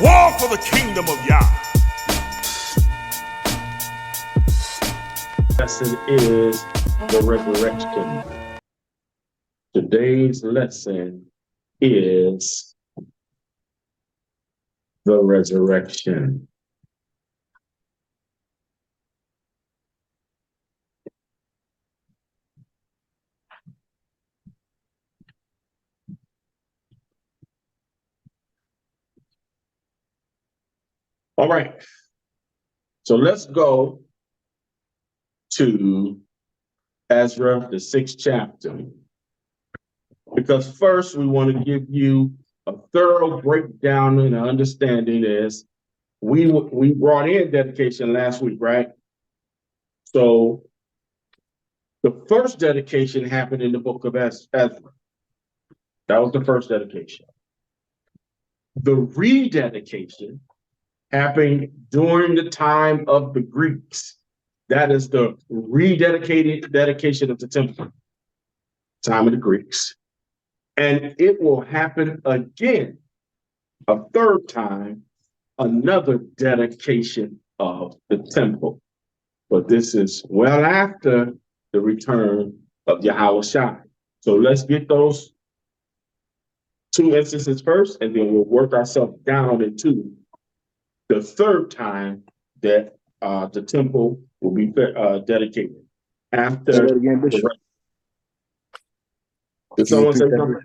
War for the kingdom of Yah. Lesson is the resurrection. Today's lesson is the resurrection. All right. So let's go to Ezra, the 6th chapter. Because first we want to give you a thorough breakdown and understanding as we brought in dedication last week, right? So the first dedication happened in the book of Ezra. That was the first dedication. The rededication happened during the time of the Greeks. That is the dedication of the temple, time of the Greeks. And it will happen again, a third time, another dedication of the temple. But this is well after the return of Yahushua. So let's get those two instances first, and then we'll work ourselves down into the third time that the temple will be dedicated. After say that again, Bishop. Did someone say something?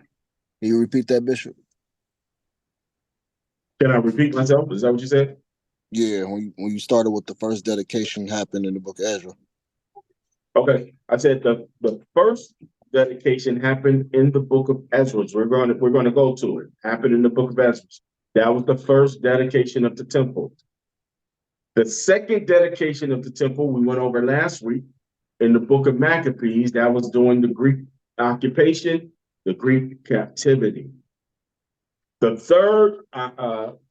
Can you repeat that, Bishop? Can I repeat myself? Is that what you said? Yeah, when you started with the first dedication happened in the book of Ezra. Okay, I said the first dedication happened in the book of Ezra. We're going to go to it. Happened in the book of Ezra. That was the first dedication of the temple. The second dedication of the temple we went over last week in the book of Maccabees. That was during the Greek occupation, the Greek captivity. The third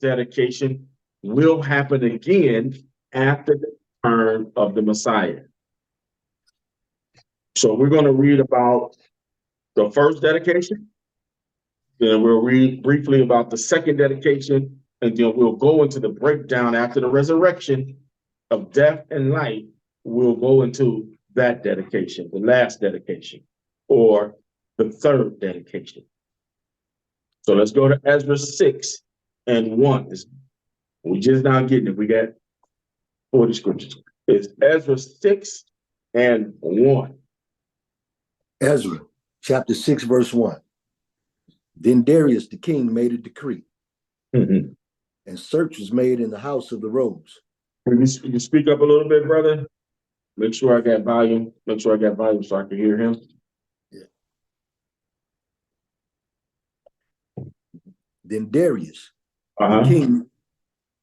dedication will happen again after the return of the Messiah. So we're going to read about the first dedication, then we'll read briefly about the second dedication, and then we'll go into the breakdown after the resurrection of death and life. We'll go into that dedication, the last dedication, or the third dedication. So let's go to Ezra 6:1. We just not getting it. We got 40 scriptures. It's Ezra 6:1. Ezra, chapter 6, verse 1. Then Darius the king made a decree, and search was made in the house of the robes. Can you speak up a little bit, brother? Make sure I got volume. Make sure I got volume so I can hear him. Yeah. Then Darius the king,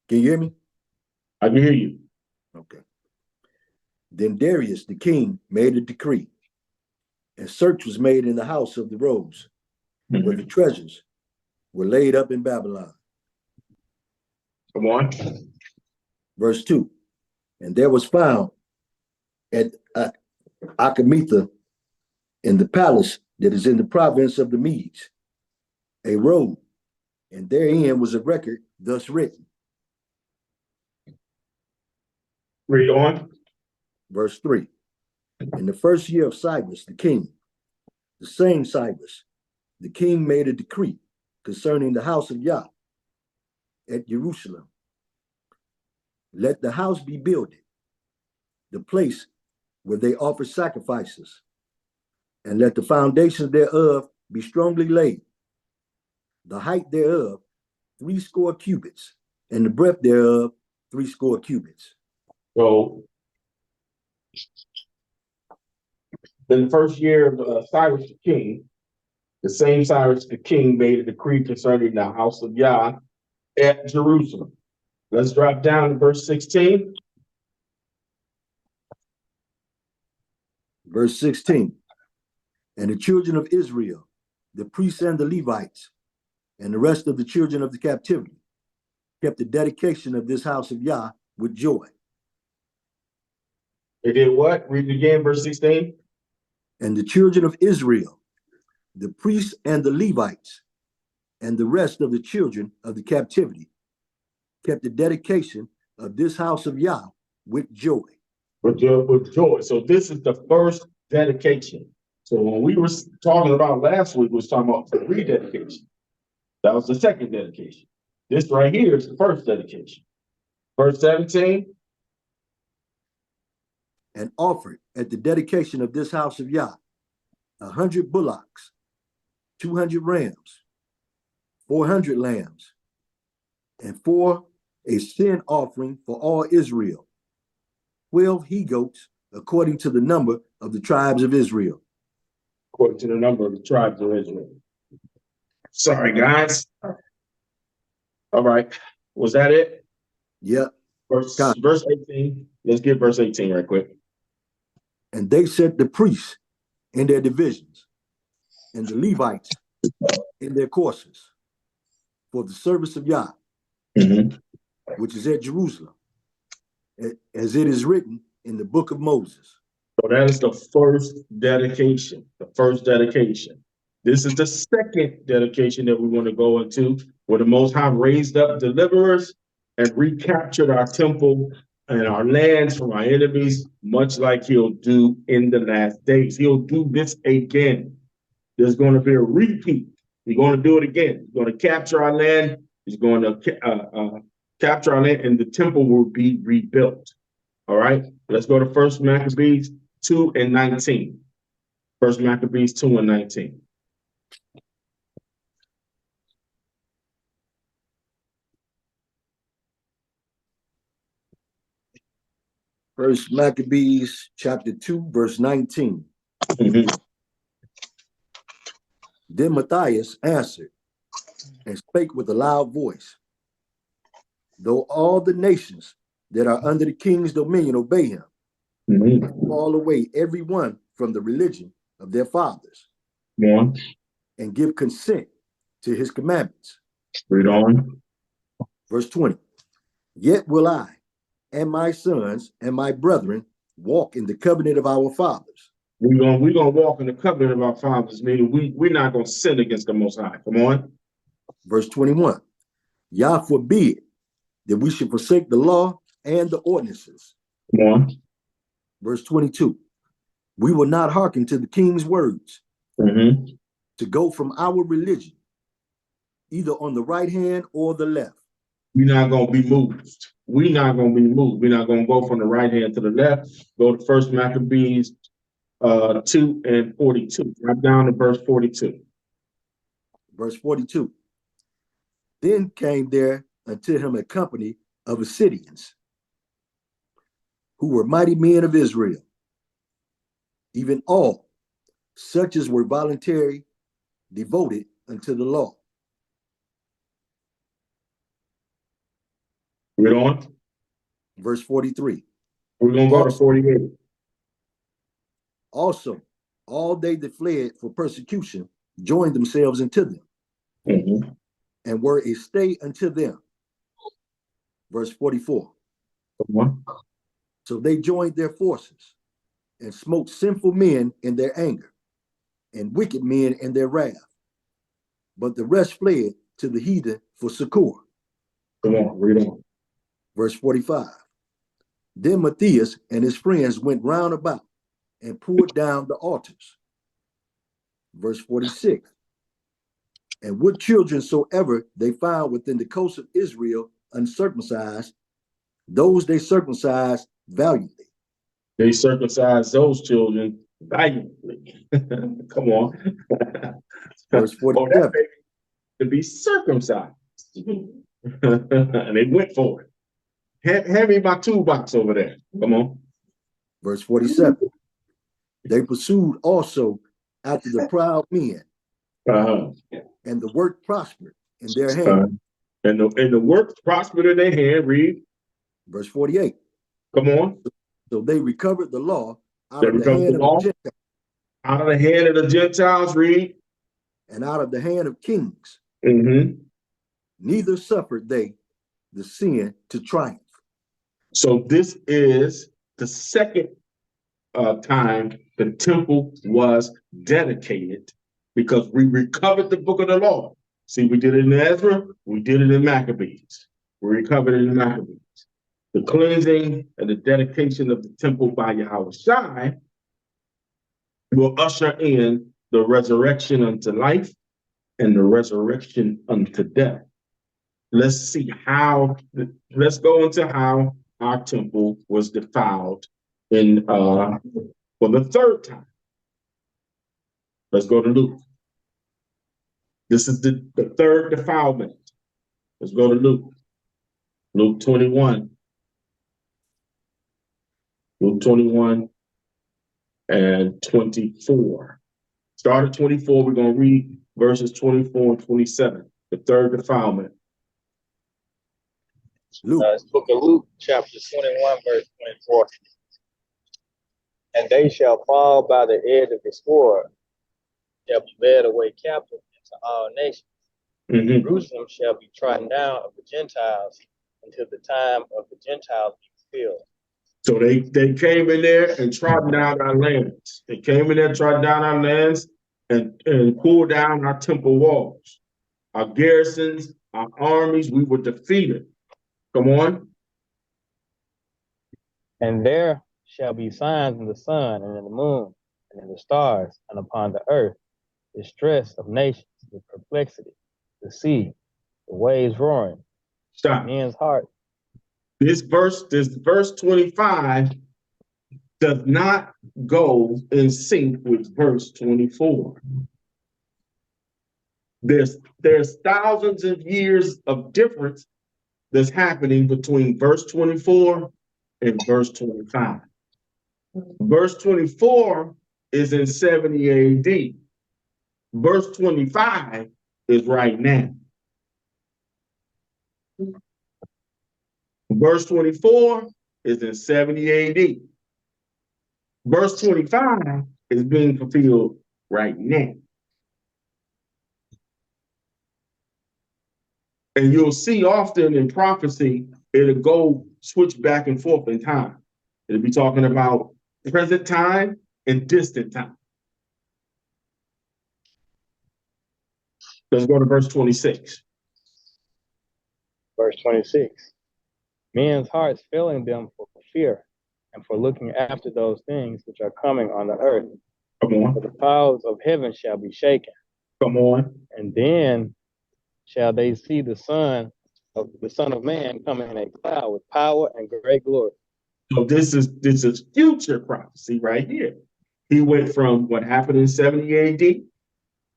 can you hear me? I can hear you. Okay. Then Darius the king made a decree, and search was made in the house of the robes, where the treasures were laid up in Babylon. Come on. Verse 2. And there was found at Achametha in the palace that is in the province of the Medes a robe, and therein was a record thus written. Read on. Verse 3. In the first year of Cyrus the king, the same Cyrus, the king made a decree concerning the house of Yah at Jerusalem. Let the house be builded, the place where they offer sacrifices, and let the foundations thereof be strongly laid. The height thereof 80 cubits, and the breadth thereof 80 cubits. So, in the first year of Cyrus the king, the same Cyrus the king made a decree concerning the house of Yah at Jerusalem. Let's drop down to verse 16. Verse 16. And the children of Israel, the priests and the Levites, and the rest of the children of the captivity, kept the dedication of this house of Yah with joy. They did what? Read it again, verse 16. And the children of Israel, the priests and the Levites, and the rest of the children of the captivity, kept the dedication of this house of Yah with joy. With joy. So this is the first dedication. So when we were talking about last week, we was talking about the rededication. That was the second dedication. This right here is the first dedication. Verse 17. And offered at the dedication of this house of Yah 100 bullocks, 200 rams, 400 lambs, and for a sin offering for all Israel, 12 he-goats according to the number of the tribes of Israel. According to the number of the tribes of Israel. Sorry, guys. All right. Was that it? Yep. Verse 18. Let's get verse 18 right quick. And they set the priests in their divisions, and the Levites in their courses, for the service of Yah, which is at Jerusalem, as it is written in the book of Moses. So that is the first dedication. The first dedication. This is the second dedication that we want to go into, where the Most High raised up deliverers and recaptured our temple and our lands from our enemies, much like he'll do in the last days. He'll do this again. There's going to be a repeat. He's going to do it again. He's going to capture our land. He's going to capture our land, and the temple will be rebuilt. All right. Let's go to 1 Maccabees 2 and 19. 1 Maccabees 2 and 19. First Maccabees chapter 2, verse 19. Then Matthias answered and spake with a loud voice, though all the nations that are under the king's dominion obey him, fall away every one from the religion of their fathers, and give consent to his commandments. Read on. Verse 20. Yet will I and my sons and my brethren walk in the covenant of our fathers. We're gonna walk in the covenant of our fathers, meaning we're not gonna sin against the Most High. Come on. Verse 21. Yah forbid that we should forsake the law and the ordinances. Come on. Verse 22. We will not hearken to the king's words to go from our religion, either on the right hand or the left. We're not gonna be moved. We're not gonna be moved. We're not gonna go from the right hand to the left. Go to 1 Maccabees 2 and 42. Drop down to verse 42. Verse 42. Then came there unto him a company of Assyrians, who were mighty men of Israel, even all, such as were voluntary, devoted unto the law. Read on. Verse 43. We're gonna go to 48. Also, all they that fled for persecution joined themselves unto them, and were a stay unto them. Verse 44. So they joined their forces and smote sinful men in their anger and wicked men in their wrath. But the rest fled to the heathen for succor. Come on, read on. Verse 45. Then Matthias and his friends went round about and pulled down the altars. Verse 46. And what children soever they found within the coast of Israel uncircumcised, those they circumcised valiantly. They circumcised those children valiantly. Come on. Verse 47. To be circumcised. And they went for it. Hand me my toolbox over there. Come on. Verse 47. They pursued also after the proud men, and the work prospered in their hand. And the work prospered in their hand. Read. Verse 48. Come on. So they recovered the law out of the hand of the Gentiles. Out of the hand of the Gentiles, read. And out of the hand of kings. Neither suffered they the sin to triumph. So this is the second time the temple was dedicated, because we recovered the book of the law. See, we did it in Ezra, we did it in Maccabees. We recovered in the Maccabees. The cleansing and the dedication of the temple by Yahweh Shai will usher in the resurrection unto life and the resurrection unto death. Let's see how, let's go into how our temple was defiled in for the third time. Let's go to Luke. This is the third defilement. Let's go to Luke. Luke 21. Luke 21 and 24. Start at 24. We're going to read verses 24 and 27. The third defilement. Luke. It's book of Luke, chapter 21, verse 24. And they shall fall by the edge of the sword, shall be led away captive into all nations. Mm-hmm. Jerusalem shall be trodden down of the Gentiles until the time of the Gentiles be fulfilled. So they came in there and trodden down our lands. They came in there, trodden down our lands, and pulled down our temple walls. Our garrisons, our armies, we were defeated. Come on. And there shall be signs in the sun and in the moon and in the stars and upon the earth, distress of nations, the perplexity, the sea, the waves roaring, Stop. men's heart. This verse 25 does not go in sync with verse 24. There's thousands of years of difference that's happening between verse 24 and verse 25. Verse 24 is in 70 AD. Verse 25 is right now. Verse 24 is in 70 AD. Verse 25 is being fulfilled right now. And you'll see often in prophecy, it'll go switch back and forth in time. It'll be talking about present time and distant time. Let's go to verse 26. Verse 26. Men's hearts failing them for fear and for looking after those things which are coming on the earth. Come on. For the powers of heaven shall be shaken. Come on. And then shall they see the Son of Man coming in a cloud with power and great glory. So this is future prophecy right here. He went from what happened in 70 AD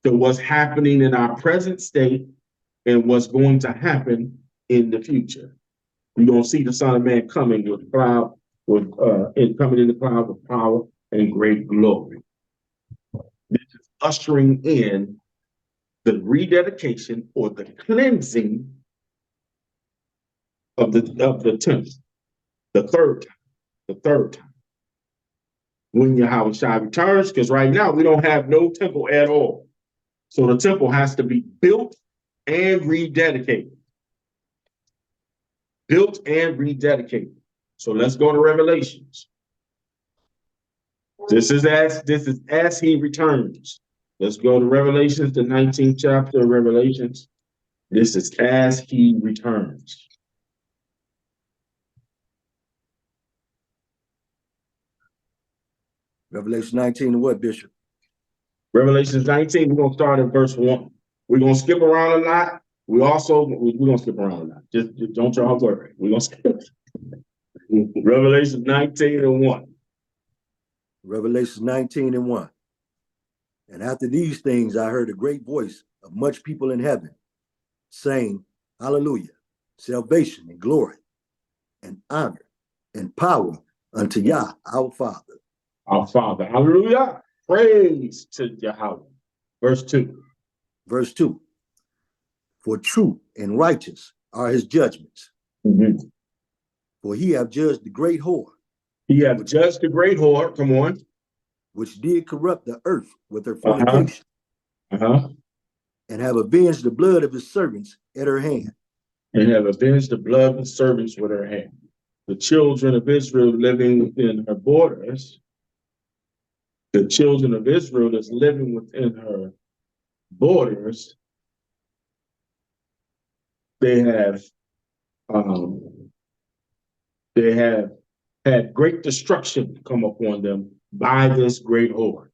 to what's happening in our present state and what's going to happen in the future. You're going to see the Son of Man coming with cloud, coming in the cloud with power and great glory. This is ushering in the rededication or the cleansing of the temple, the third time. When Yahweh Shai returns, because right now we don't have no temple at all. So the temple has to be built and rededicated. Built and rededicated. So let's go to Revelations. This is as he returns. Let's go to Revelations, the 19th chapter of Revelations. This is as he returns. Revelation 19 and what, Bishop? Revelations 19, we're going to start at verse 1. We're going to skip around a lot. We're going to skip around a lot. Just don't y'all worry. We're going to skip. Revelation 19 and 1. Revelation 19 and 1. And after these things, I heard a great voice of much people in heaven saying, Hallelujah, salvation and glory and honor and power unto Yah, our Father. Our Father. Hallelujah. Praise to Yahweh. Verse 2. Verse 2. For true and righteous are his judgments. Mm-hmm. For he have judged the great whore. He have judged the great whore. Come on. Which did corrupt the earth with her fornication. And have avenged the blood of his servants at her hand. And have avenged the blood of the servants with her hand. The children of Israel living within her borders. The children of Israel that's living within her borders, they have they have had great destruction come upon them by this great whore.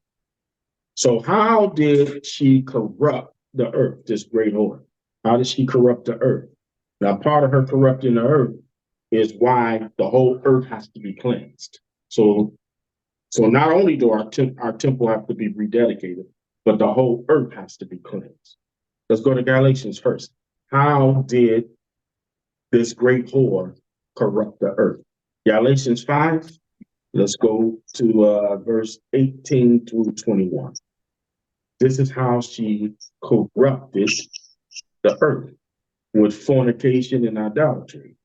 So how did she corrupt the earth, this great whore? How did she corrupt the earth? Now, part of her corrupting the earth is why the whole earth has to be cleansed. So not only do our temple have to be rededicated, but the whole earth has to be cleansed. Let's go to Galatians first. How did this great whore corrupt the earth? Galatians 5, let's go to verse 18 through 21. This is how she corrupted the earth with fornication and idolatry.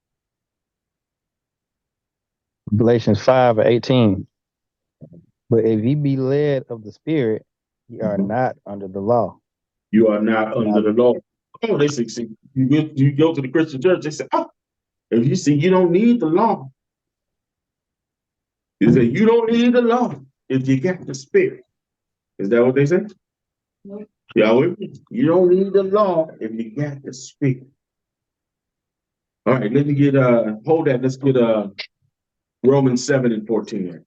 Galatians 5:18. But if ye be led of the Spirit, ye are not under the law. You are not under the law. Oh, they say, you go to the Christian church, they say, oh, if you see, you don't need the law. They say, you don't need the law if you got the Spirit. Is that what they say? Yeah, you don't need the law if you got the Spirit. All right, let me get, hold that. Let's get Romans 7:14.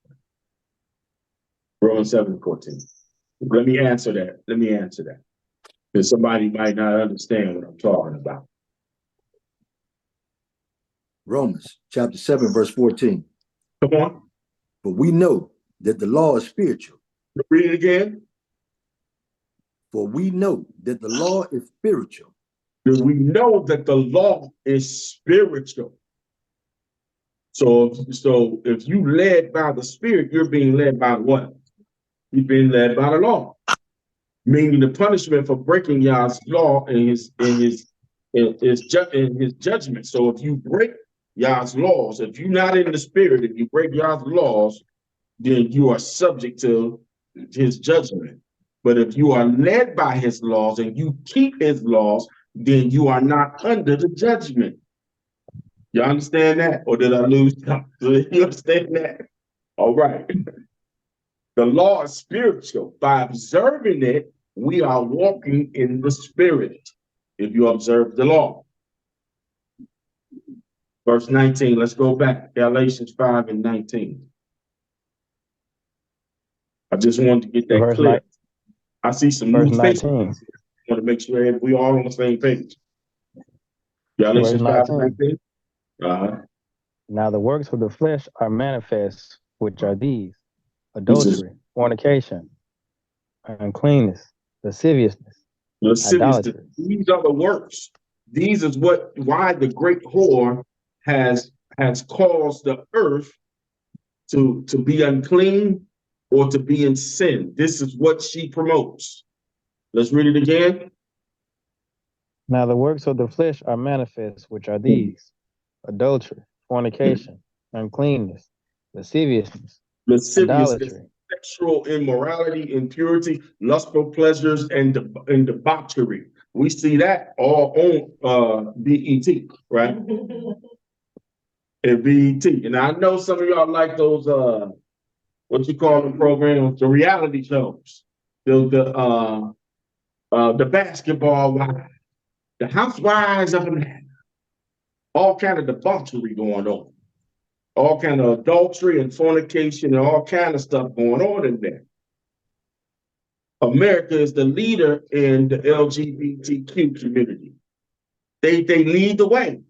Romans 7:14. Let me answer that. Because somebody might not understand what I'm talking about. Romans chapter 7, verse 14. Come on. But we know that the law is spiritual. Read it again. For we know that the law is spiritual. We know that the law is spiritual. So if you led by the Spirit, you're being led by what? You're being led by the law. Meaning the punishment for breaking Yah's law and his judgment. So if you break Yah's laws, if you're not in the Spirit, if you break Yah's laws, then you are subject to his judgment. But if you are led by his laws and you keep his laws, then you are not under the judgment. You understand that? Or did I lose? You understand that? All right. The law is spiritual. By observing it, we are walking in the Spirit. If you observe the law. Verse 19, let's go back. Galatians 5:19. I just wanted to get that Verse clear. 9, I see some verse new faces. 19. I want to make sure we all on the same page. Verse Galatians 19. 5:19. Now the works of the flesh are manifest, which are these: adultery, fornication, uncleanness, lasciviousness, Lasciviousness. idolatry. These are the works. These is why the great whore has caused the earth to be unclean or to be in sin. This is what she promotes. Let's read it again. Now the works of the flesh are manifest, which are these: adultery, fornication, uncleanness, lasciviousness, Lasciviousness, idolatry. sexual immorality, impurity, lustful pleasures, and debauchery. We see that all on BET, right? And BET. And I know some of y'all like those what you call them programs, the reality shows, the basketball wives, the housewives of Atlanta, all kind of debauchery going on, all kind of adultery and fornication and all kind of stuff going on in there. America is the leader in the LGBTQ community. They lead the way.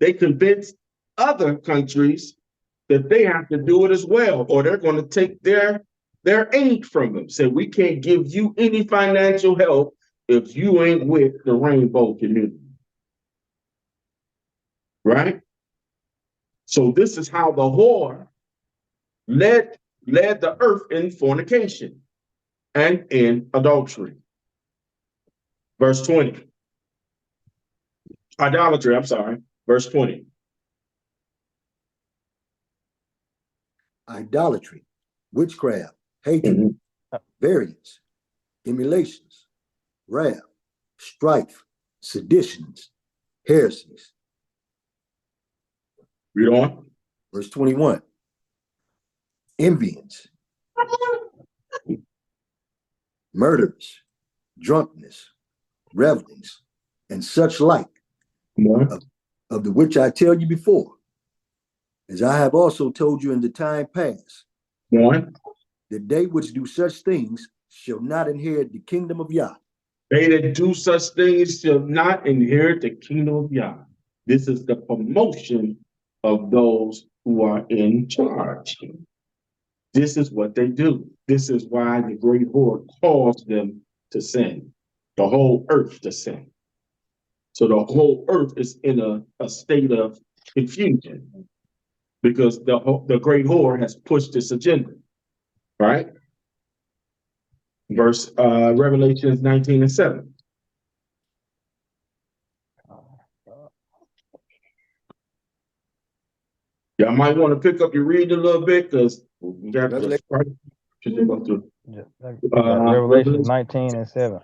They convince other countries that they have to do it as well, or they're going to take their aid from them. Say, we can't give you any financial help if you ain't with the rainbow community. Right? So this is how the whore led the earth in fornication and in adultery. Verse 20. Idolatry, I'm sorry. Verse 20. Idolatry, witchcraft, hatred, variance, emulations, wrath, strife, seditions, heresies. Read on. Verse 21. Envyings, murders, drunkenness, revelings, and such like, of the which I tell you before, as I have also told you in the time past, One, that they which do such things shall not inherit the kingdom of Yah. they that do such things shall not inherit the kingdom of Yah. This is the promotion of those who are in charge. This is what they do. This is why the great whore caused them to sin, the whole earth to sin. So the whole earth is in a state of confusion because the great whore has pushed this agenda, right? Verse Revelations 19:7. Y'all might want to pick up your reading a little bit because we got the Revelation 19:7.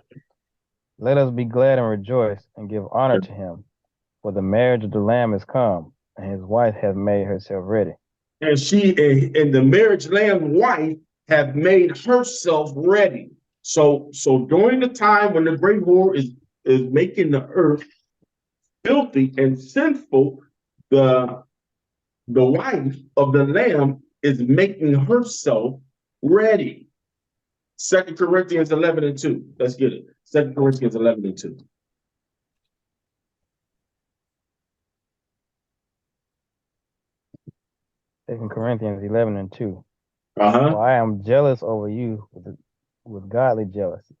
Let us be glad and rejoice and give honor to him, for the marriage of the Lamb is come, and his wife hath made herself ready. And the marriage lamb wife have made herself ready. So during the time when the great whore is making the earth filthy and sinful, the wife of the lamb is making herself ready. 2 Corinthians 11:2. Let's get it. 2 Corinthians 11:2. Second Corinthians 11:2. Uh-huh. For I am jealous over you with godly jealousy.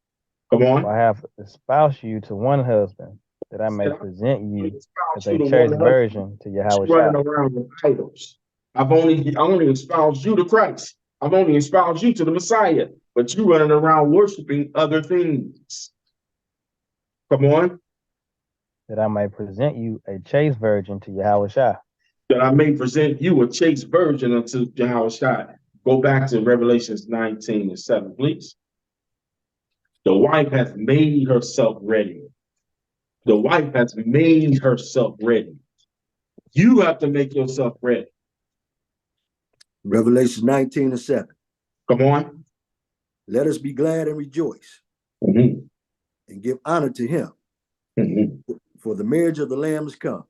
Come on. For I have espoused you to one husband, that I may present you as a to chaste one virgin to Yahweh. running around with idols. I only espoused you to Christ. I've only espoused you to the Messiah, but you running around worshiping other things. Come on. That I may present you a chaste virgin to Yahweh. That I may present you a chaste virgin unto Yahweh. Go back to Revelations 19:7, please. The wife has made herself ready. The wife has made herself ready. You have to make yourself ready. Revelation 19:7. Come on. Let us be glad and rejoice Mm-hmm. and give honor to him. Mm-hmm. For the marriage of the Lamb is come.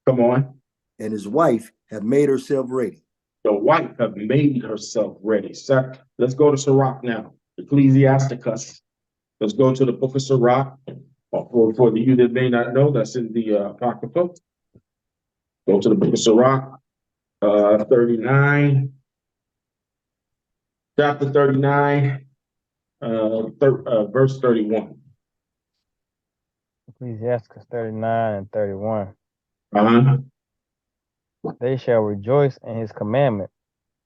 Come on. And his wife have made herself ready. The wife have made herself ready. So let's go to Sirach now. Ecclesiasticus. Let's go to the book of Sirach. For the you that may not know, that's in the Apocrypha. Go to the book of Sirach, 39. Chapter 39, verse 31. Ecclesiasticus 39:31. Uh-huh. They shall rejoice in his commandment,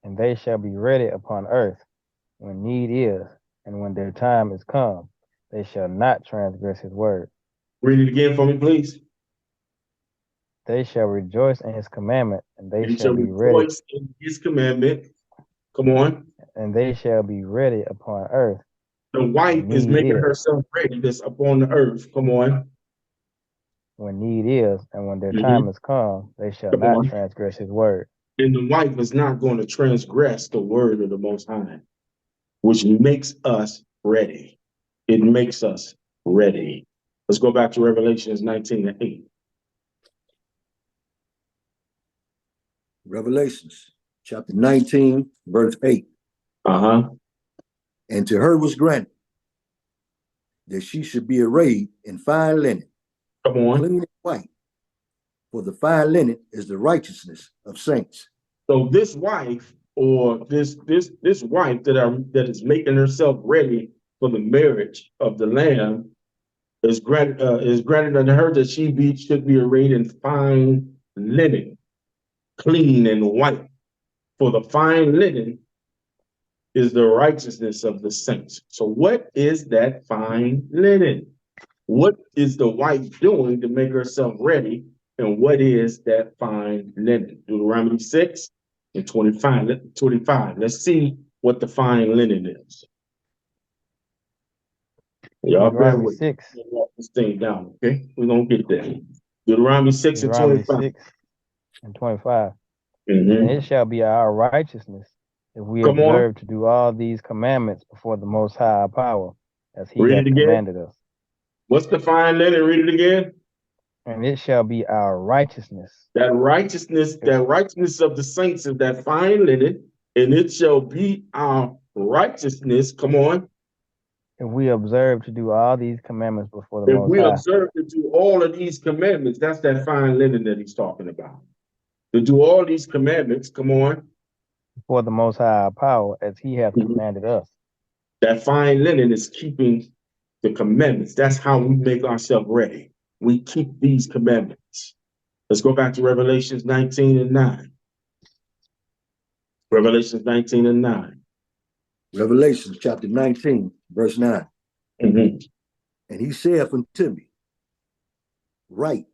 and they shall be ready upon earth when need is, and when their time is come, they shall not transgress his word. Read it again for me, please. They shall rejoice in his commandment, and they shall be ready. Rejoice in his commandment. Come on. And they shall be ready upon earth. The wife is making herself ready. That's upon the earth. Come on. When need is, and when their time is come, they shall not transgress his word. And the wife is not going to transgress the word of the Most High, which makes us ready. It makes us ready. Let's go back to Revelations 19:8. Revelations chapter 19, verse 8. Uh-huh. And to her was granted that she should be arrayed in fine linen, Come on, clean and white, for the fine linen is the righteousness of saints. So this wife, or this wife that is making herself ready for the marriage of the Lamb, is granted unto her that she should be arrayed in fine linen, clean and white. For the fine linen is the righteousness of the saints. So what is that fine linen? What is the wife doing to make herself ready? And what is that fine linen? Deuteronomy 6:25. Let's see what the fine linen is. Y'all bear with 6. me. Walk this thing down, okay? We're going to get there. Deuteronomy 6:25. 6:25. Mm-hmm. And it shall be our righteousness if we observe to do all these commandments before the Most High power, as he has commanded us. What's the fine linen? Read it again. And it shall be our righteousness That righteousness of the saints is that fine linen, and it shall be our righteousness. Come on. if we observe to do all these commandments before the If Most we High. observe to do all of these commandments, that's that fine linen that he's talking about. To do all these commandments, come on. Before the Most High our power, as He hath Mhm. commanded us. That fine linen is keeping the commandments. That's how we make ourselves ready. We keep these commandments. Let's go back to Revelations 19 and 9. Revelations 19 and 9. Revelation chapter 19, verse 9. Mhm. And he saith unto me, Write,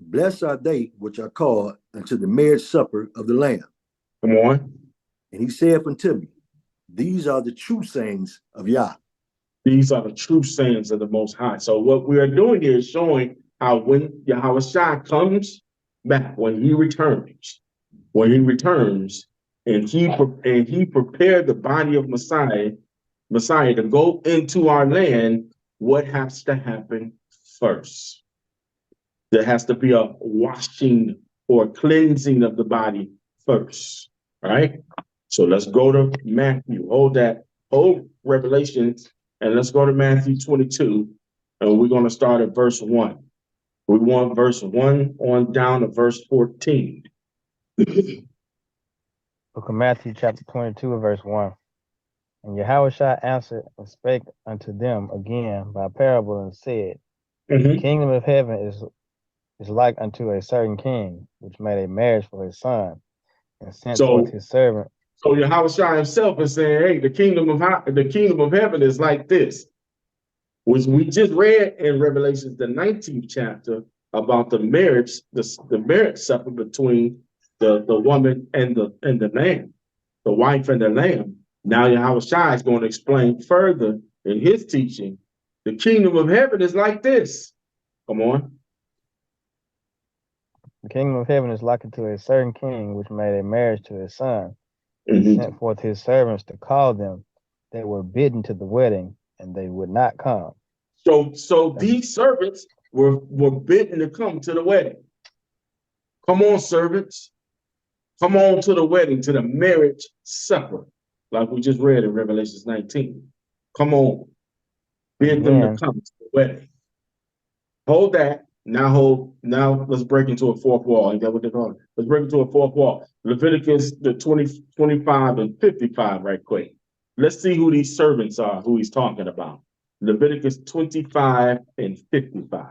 blessed are they which are called unto the marriage supper of the Lamb. Come on. And he saith unto me, These are the true sayings of Yah. These are the true sayings of the Most High. So what we are doing here is showing how when Yahweh comes back, when he returns, and he prepared the body of Messiah to go into our land, what has to happen first? There has to be a washing or cleansing of the body first, right? So let's go to Matthew. Hold Revelations, and let's go to Matthew 22, and we're going to start at verse 1. We want verse 1 on down to verse 14. Book of Matthew chapter 22 verse 1. And Yahushua answered and spake unto them again by parable and said, The kingdom of heaven is like unto a certain king, which made a marriage for his son, and sent forth his servant. So Yahushua himself is saying, hey, the kingdom of heaven is like this. Which we just read in Revelations, the 19th chapter, about the marriage supper between the woman and the lamb, the wife and the lamb. Now Yahushua is going to explain further in his teaching. The kingdom of heaven is like this. Come on. The kingdom of heaven is like unto a certain king, which made a marriage to his son, and sent forth his servants to call them that were bidden to the wedding, and they would not come. So these servants were bidden to come to the wedding. Come on, servants. Come on to the wedding, to the marriage supper, like we just read in Revelation 19. Come on. Bid them to come to the wedding. Hold that. Now let's break into a fourth wall. Ain't that what they call it? Let's break into a fourth wall. Leviticus the 20, 25, and 55 right quick. Let's see who these servants are, who he's talking about. Leviticus 25 and 55.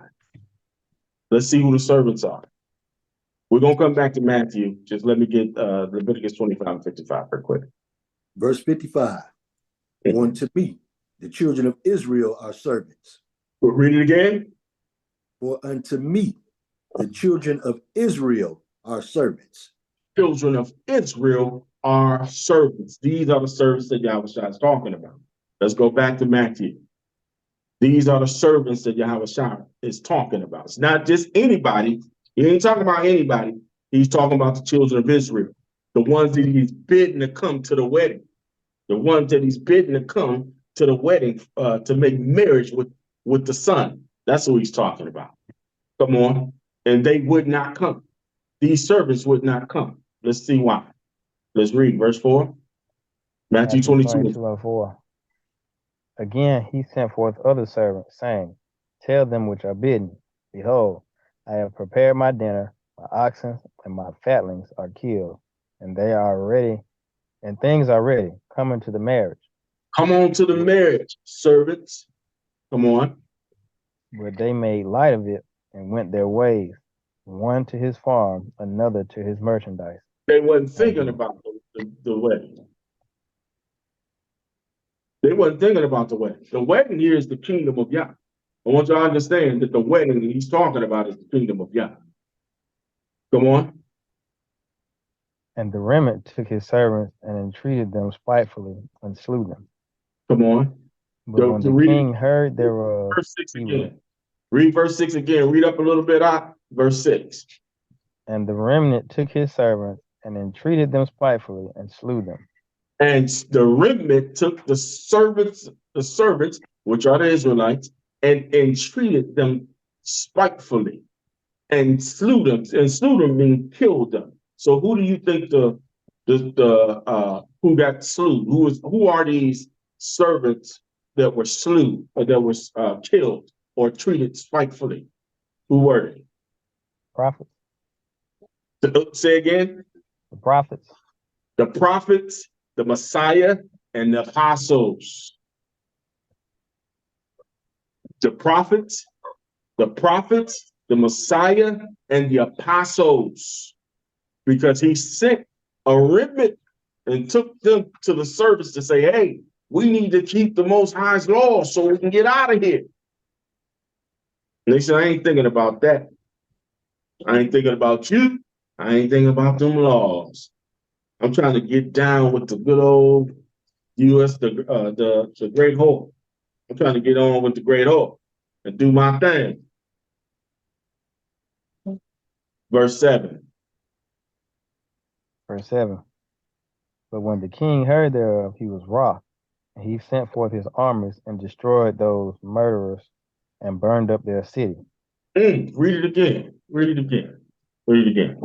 Let's see who the servants are. We're going to come back to Matthew. Just let me get Leviticus 25 and 55 real quick. Verse 55. For unto me, the children of Israel are servants. We'll read it again. For unto me, the children of Israel are servants. Children of Israel are servants. These are the servants that Yahushua is talking about. Let's go back to Matthew. These are the servants that Yahushua is talking about. It's not just anybody. He ain't talking about anybody. He's talking about the children of Israel, the ones that he's bidden to come to the wedding, the ones that he's bidden to come to the wedding to make marriage with the son. That's who he's talking about. Come on. And they would not come. These servants would not come. Let's see why. Let's read verse 4. Matthew 22 and 4. Again, he sent forth other servants, saying, Tell them which are bidden, Behold, I have prepared my dinner, my oxen and my fatlings are killed, and they are ready, and things are ready. Come into the marriage. Come on to the marriage, servants. Come on. But they made light of it and went their ways, one to his farm, another to his merchandise. They wasn't thinking about the wedding. They wasn't thinking about the wedding. The wedding here is the kingdom of Yah. I want you to understand that the wedding he's talking about is the kingdom of Yah. Come on. And the remnant took his servants and entreated them spitefully and slew them. Come on. But when the king heard thereof, verse 6 again. Read verse 6 again. Read up a little bit out. Verse 6. And the remnant took his servants and entreated them spitefully and slew them. And the remnant took the servants, which are the Israelites, and entreated them spitefully. and slew them. And slew them means killed them. So who do you think who got slew? Who are these servants that were slew or that was killed or treated spitefully? Who were they? Prophets. Say again. The prophets. The prophets, the Messiah, and the apostles. The prophets, the Messiah, and the apostles. Because he sent a remnant and took them to the service to say, hey, we need to keep the Most High's laws so we can get out of here. And they said, I ain't thinking about that. I ain't thinking about you. I ain't thinking about them laws. I'm trying to get down with the good old U.S., the Great Hawk. I'm trying to get on with the Great Hawk and do my thing. Verse 7. Verse 7. But when the king heard thereof, he was wroth, and he sent forth his armies and destroyed those murderers and burned up their city. Read it again. Read it again. Read it again.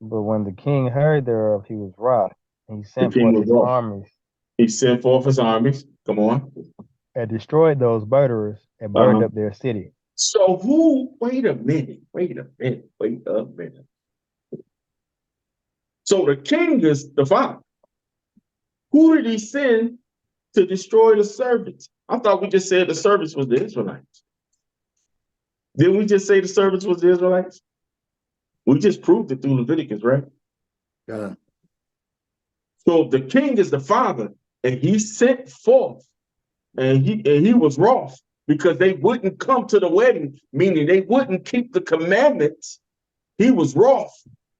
But when the king heard thereof, he was wroth, and he sent forth his armies. He sent forth his armies. Come on. And destroyed those murderers and burned up their city. So wait a minute. So the king is the father. Who did he send to destroy the servants? I thought we just said the servants was the Israelites. Didn't we just say the servants was the Israelites? We just proved it through Leviticus, right? Yeah. So the king is the father, and he sent forth, and he was wroth because they wouldn't come to the wedding, meaning they wouldn't keep the commandments. He was wroth.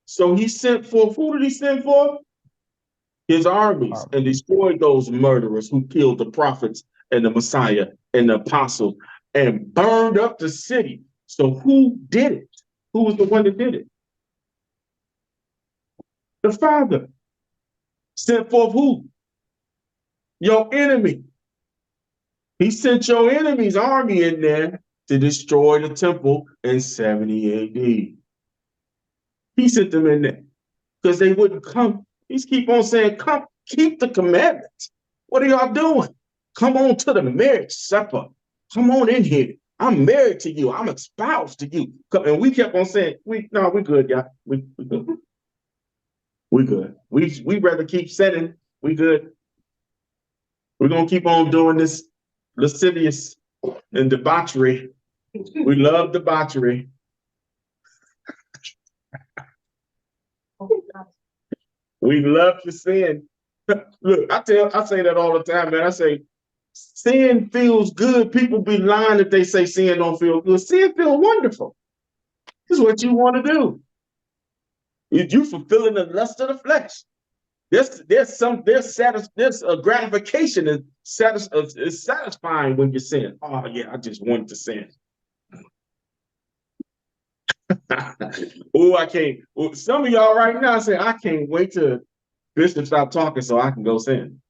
So he sent forth, who did he send forth? His armies, and destroyed those murderers who killed the prophets and the Messiah and the apostles and burned up the city. So who did it? Who was the one that did it? The Father. Sent forth who? Your enemy. He sent your enemy's army in there to destroy the temple in 70 AD. He sent them in there because they wouldn't come. He's keep on saying, come, keep the commandments. What are y'all doing? Come on to the marriage supper. Come on in here. I'm married to you. I'm espoused to you. And we kept on saying, we're good, y'all. We good. We good. We rather keep sinning. We good. We're going to keep on doing this lascivious and debauchery. We love debauchery. We love to sin. Look, I say that all the time, man. I say, sin feels good. People be lying if they say sin don't feel good. Sin feels wonderful. This is what you want to do. You fulfilling the lust of the flesh. There's a gratification is satisfying when you sin. Oh yeah, I just wanted to sin. Oh, I can't. Well, some of y'all right now say, I can't wait till Bishop stop talking so I can go sin.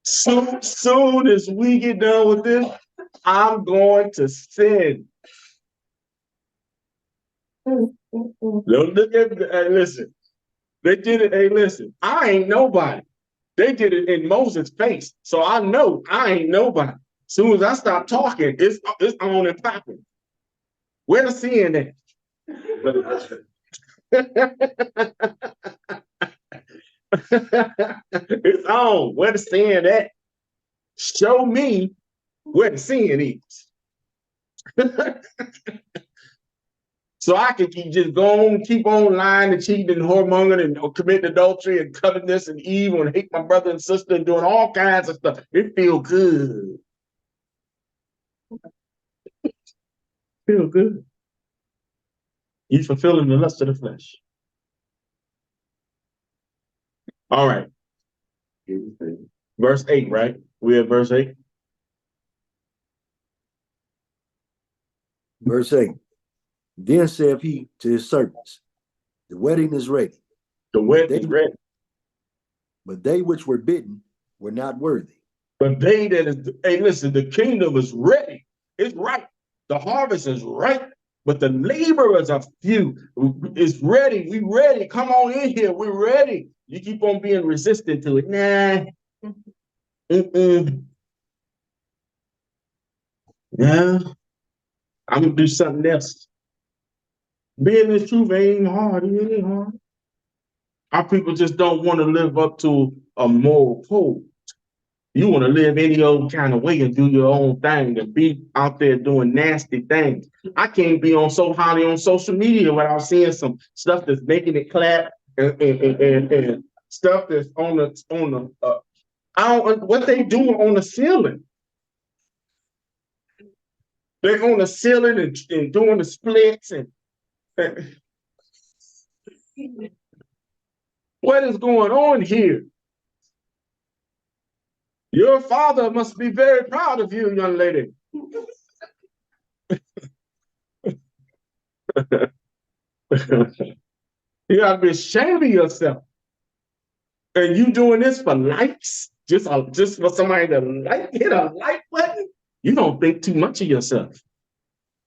So soon as we get done with this, I'm going to sin. Don't look at hey, listen. They did it. Hey, listen, I ain't nobody. They did it in Moses' face. So I know I ain't nobody. As soon as I stop talking, it's on and popping. Where the sin at? It's on. Where the sin at? Show me where the sin is. So I can keep on lying and cheating and whoremongering and committing adultery and covetousness and evil and hate my brother and sister and doing all kinds of stuff. It feels good. Feel good. He's fulfilling the lust of the flesh. All right. Verse 8, right? We have verse 8. Verse 8. Then saith he to his servants, the wedding is ready. The wedding is ready. But they which were bidden were not worthy. But they that is, hey, listen, the kingdom is ready. It's right. The harvest is right. but the laborers are few. It's ready. We ready. Come on in here. We're ready. You keep on being resistant to it. Nah. Yeah. I'm gonna do something else. Being the truth ain't hard. It ain't hard. Our people just don't want to live up to a moral code. You want to live any old kind of way and do your own thing and be out there doing nasty things. I can't be on so highly on social media without seeing some stuff that's making it clap and stuff that's on the I don't what they doing on the ceiling. They're on the ceiling and doing the splits and what is going on here? Your father must be very proud of you, young lady. You gotta be ashamed of yourself. And you doing this for likes? Just for somebody to hit a like button? You don't think too much of yourself.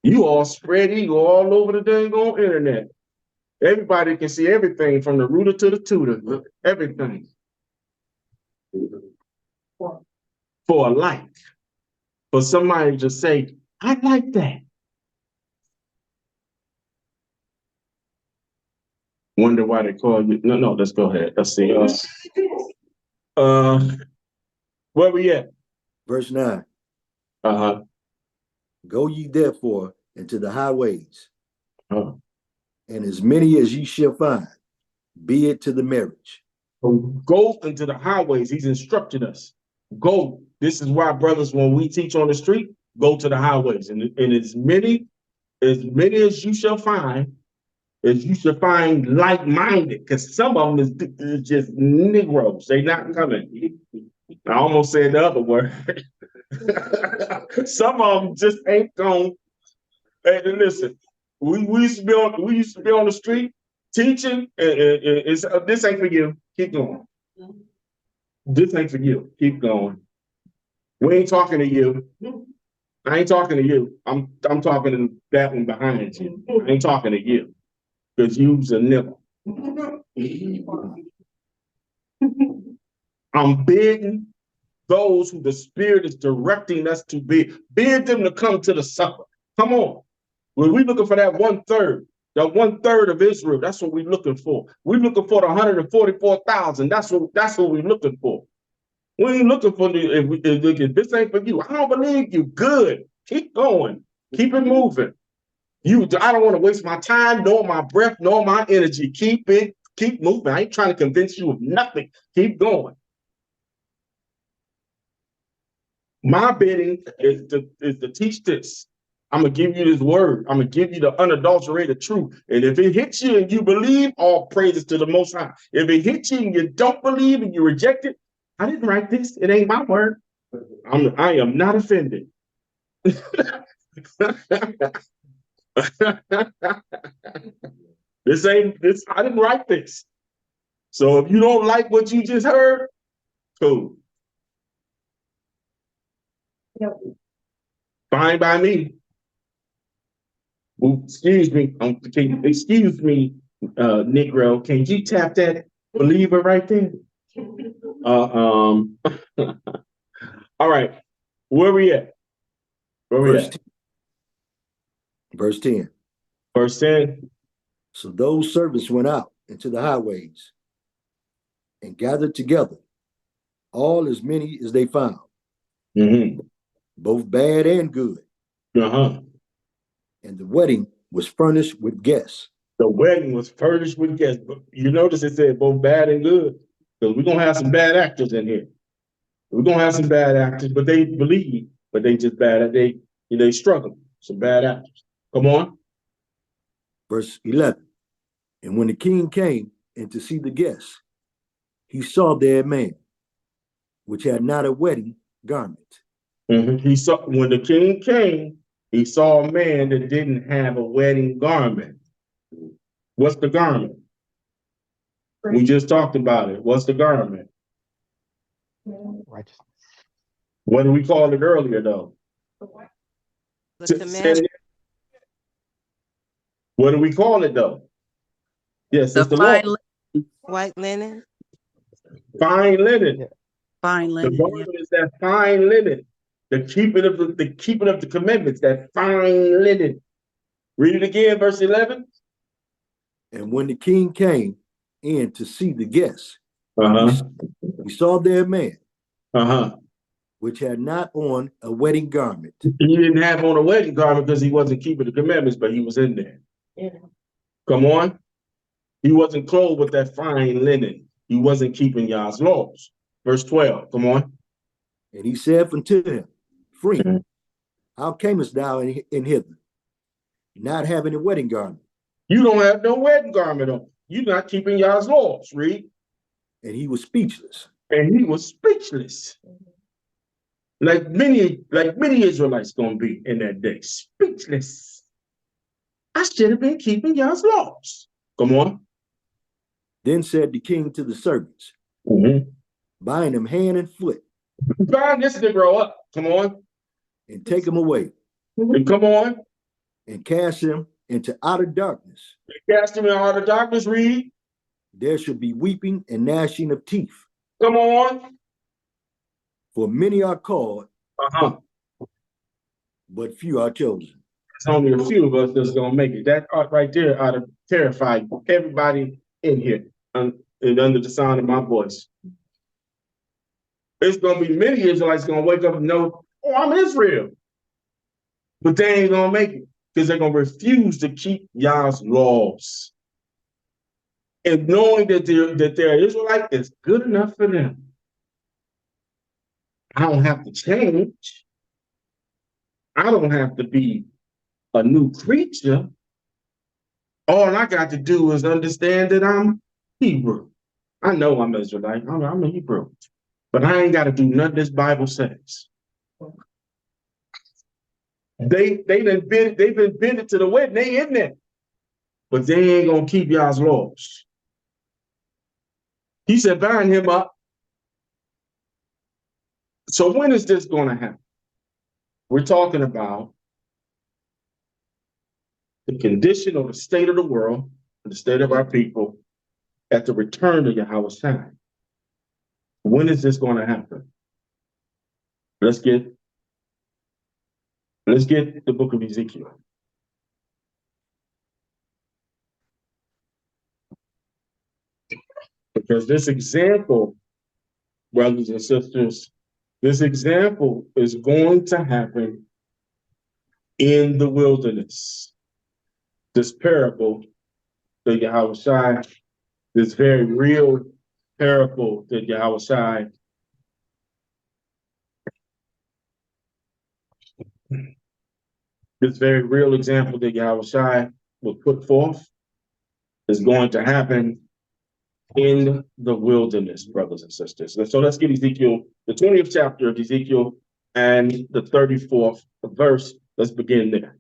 You all spread ego all over the dang on internet. Everybody can see everything from the rooter to the tutor, everything. For a like. For somebody to say, I like that. Wonder why they call you. No, let's go ahead. Let's see. Where we at? Verse 9. Uh-huh. Go ye therefore into the highways, and as many as ye shall find, be it to the marriage. Go into the highways. He's instructed us. Go. This is why, brothers, when we teach on the street, go to the highways. And as many as you shall find, as you should find like-minded, because some of them is just Negroes. They not coming. I almost said the other word. Some of them just ain't going. Hey, listen, we used to be on the street teaching. This ain't for you. Keep going. This ain't for you. Keep going. We ain't talking to you. I ain't talking to you. I'm talking to that one behind you. I ain't talking to you because you's a nibble. I'm bidding those who the Spirit is directing us to bid them to come to the supper. Come on. When we looking for that 1/3, that 1/3 of Israel, that's what we're looking for. We're looking for the 144,000. That's what we're looking for. We ain't looking for if this ain't for you. I don't believe you. Good. Keep going. Keep it moving. I don't want to waste my time, nor my breath, nor my energy. Keep moving. I ain't trying to convince you of nothing. Keep going. My bidding is to teach this. I'm going to give you this word. I'm going to give you the unadulterated truth. And if it hits you and you believe, all praises to the Most High. If it hits you and you don't believe and you reject it, I didn't write this. It ain't my word. I am not offended. I didn't write this. So if you don't like what you just heard, cool. Yep. Fine by me. Well, excuse me, Negro. Can you tap that believer right there? All right. Where we at? Verse 10. Verse 10. So those servants went out into the highways and gathered together all as many as they found, both bad and good. And the wedding was furnished with guests. The wedding was furnished with guests. But you notice it said both bad and good, because we're gonna have some bad actors in here. We're gonna have some bad actors, but they believe, but they just bad. They struggle. Some bad actors. Come on. Verse 11. And when the king came in to see the guests, he saw there a man which had not a wedding garment. He saw when the king came, he saw a man that didn't have a wedding garment. What's the garment? We just talked about it. What's the garment? Righteousness. What did we call it earlier, though? What do we call it though? Yes, The it's the fine law. white linen. Fine linen. Yeah. Fine The linen. Yeah. garment is that fine linen. The keeping of the commandments, that fine linen. Read it again, verse 11. And when the king came in to see the guests, Uh-huh. he saw there a man Uh-huh. which had not on a wedding garment. He didn't have on a wedding garment because he wasn't keeping the commandments, but he was in there. Yeah. Come on. He wasn't clothed with that fine linen. He wasn't keeping Yah's laws. Verse 12. Come on. And he said unto him, Friend, Mhm. how camest thou in hither, not having a wedding garment? You don't have no wedding garment on. You're not keeping Yah's laws. Read. And he was speechless. And he was speechless. Like many Israelites gonna be in that day. Speechless. I should have been keeping Yah's laws. Come on. Then said the king to the servants, Mm-hmm. Bind him hand and foot, Bind this Negro up. Come on. and take him away, And come on. and cast him into outer darkness. Cast him in outer darkness. Read. There shall be weeping and gnashing of teeth, Come on. for many are called, Uh-huh. but few are chosen. It's only a few of us that's gonna make it. That part right there ought to terrify everybody in here and under the sound of my voice. It's gonna be many Israelites gonna wake up and know, oh, I'm Israel. But they ain't gonna make it because they're gonna refuse to keep Yah's laws. And knowing that they're Israelite is good enough for them. I don't have to change. I don't have to be a new creature. All I got to do is understand that I'm Hebrew. I know I'm Israelite. I'm a Hebrew. But I ain't got to do nothing this Bible says. They've been bended to the wedding. They in there. But they ain't gonna keep Yah's laws. He said, bind him up. So when is this gonna happen? We're talking about the condition or the state of the world, the state of our people at the return of Yahweh. When is this gonna happen? Let's get the book of Ezekiel. Because this example, brothers and sisters, this example is going to happen in the wilderness. This parable that Yahweh, this very real parable that Yahweh, this very real example that Yahweh will put forth is going to happen in the wilderness, brothers and sisters. And so let's get Ezekiel, the 20th chapter of Ezekiel and the 34th verse. Let's begin there.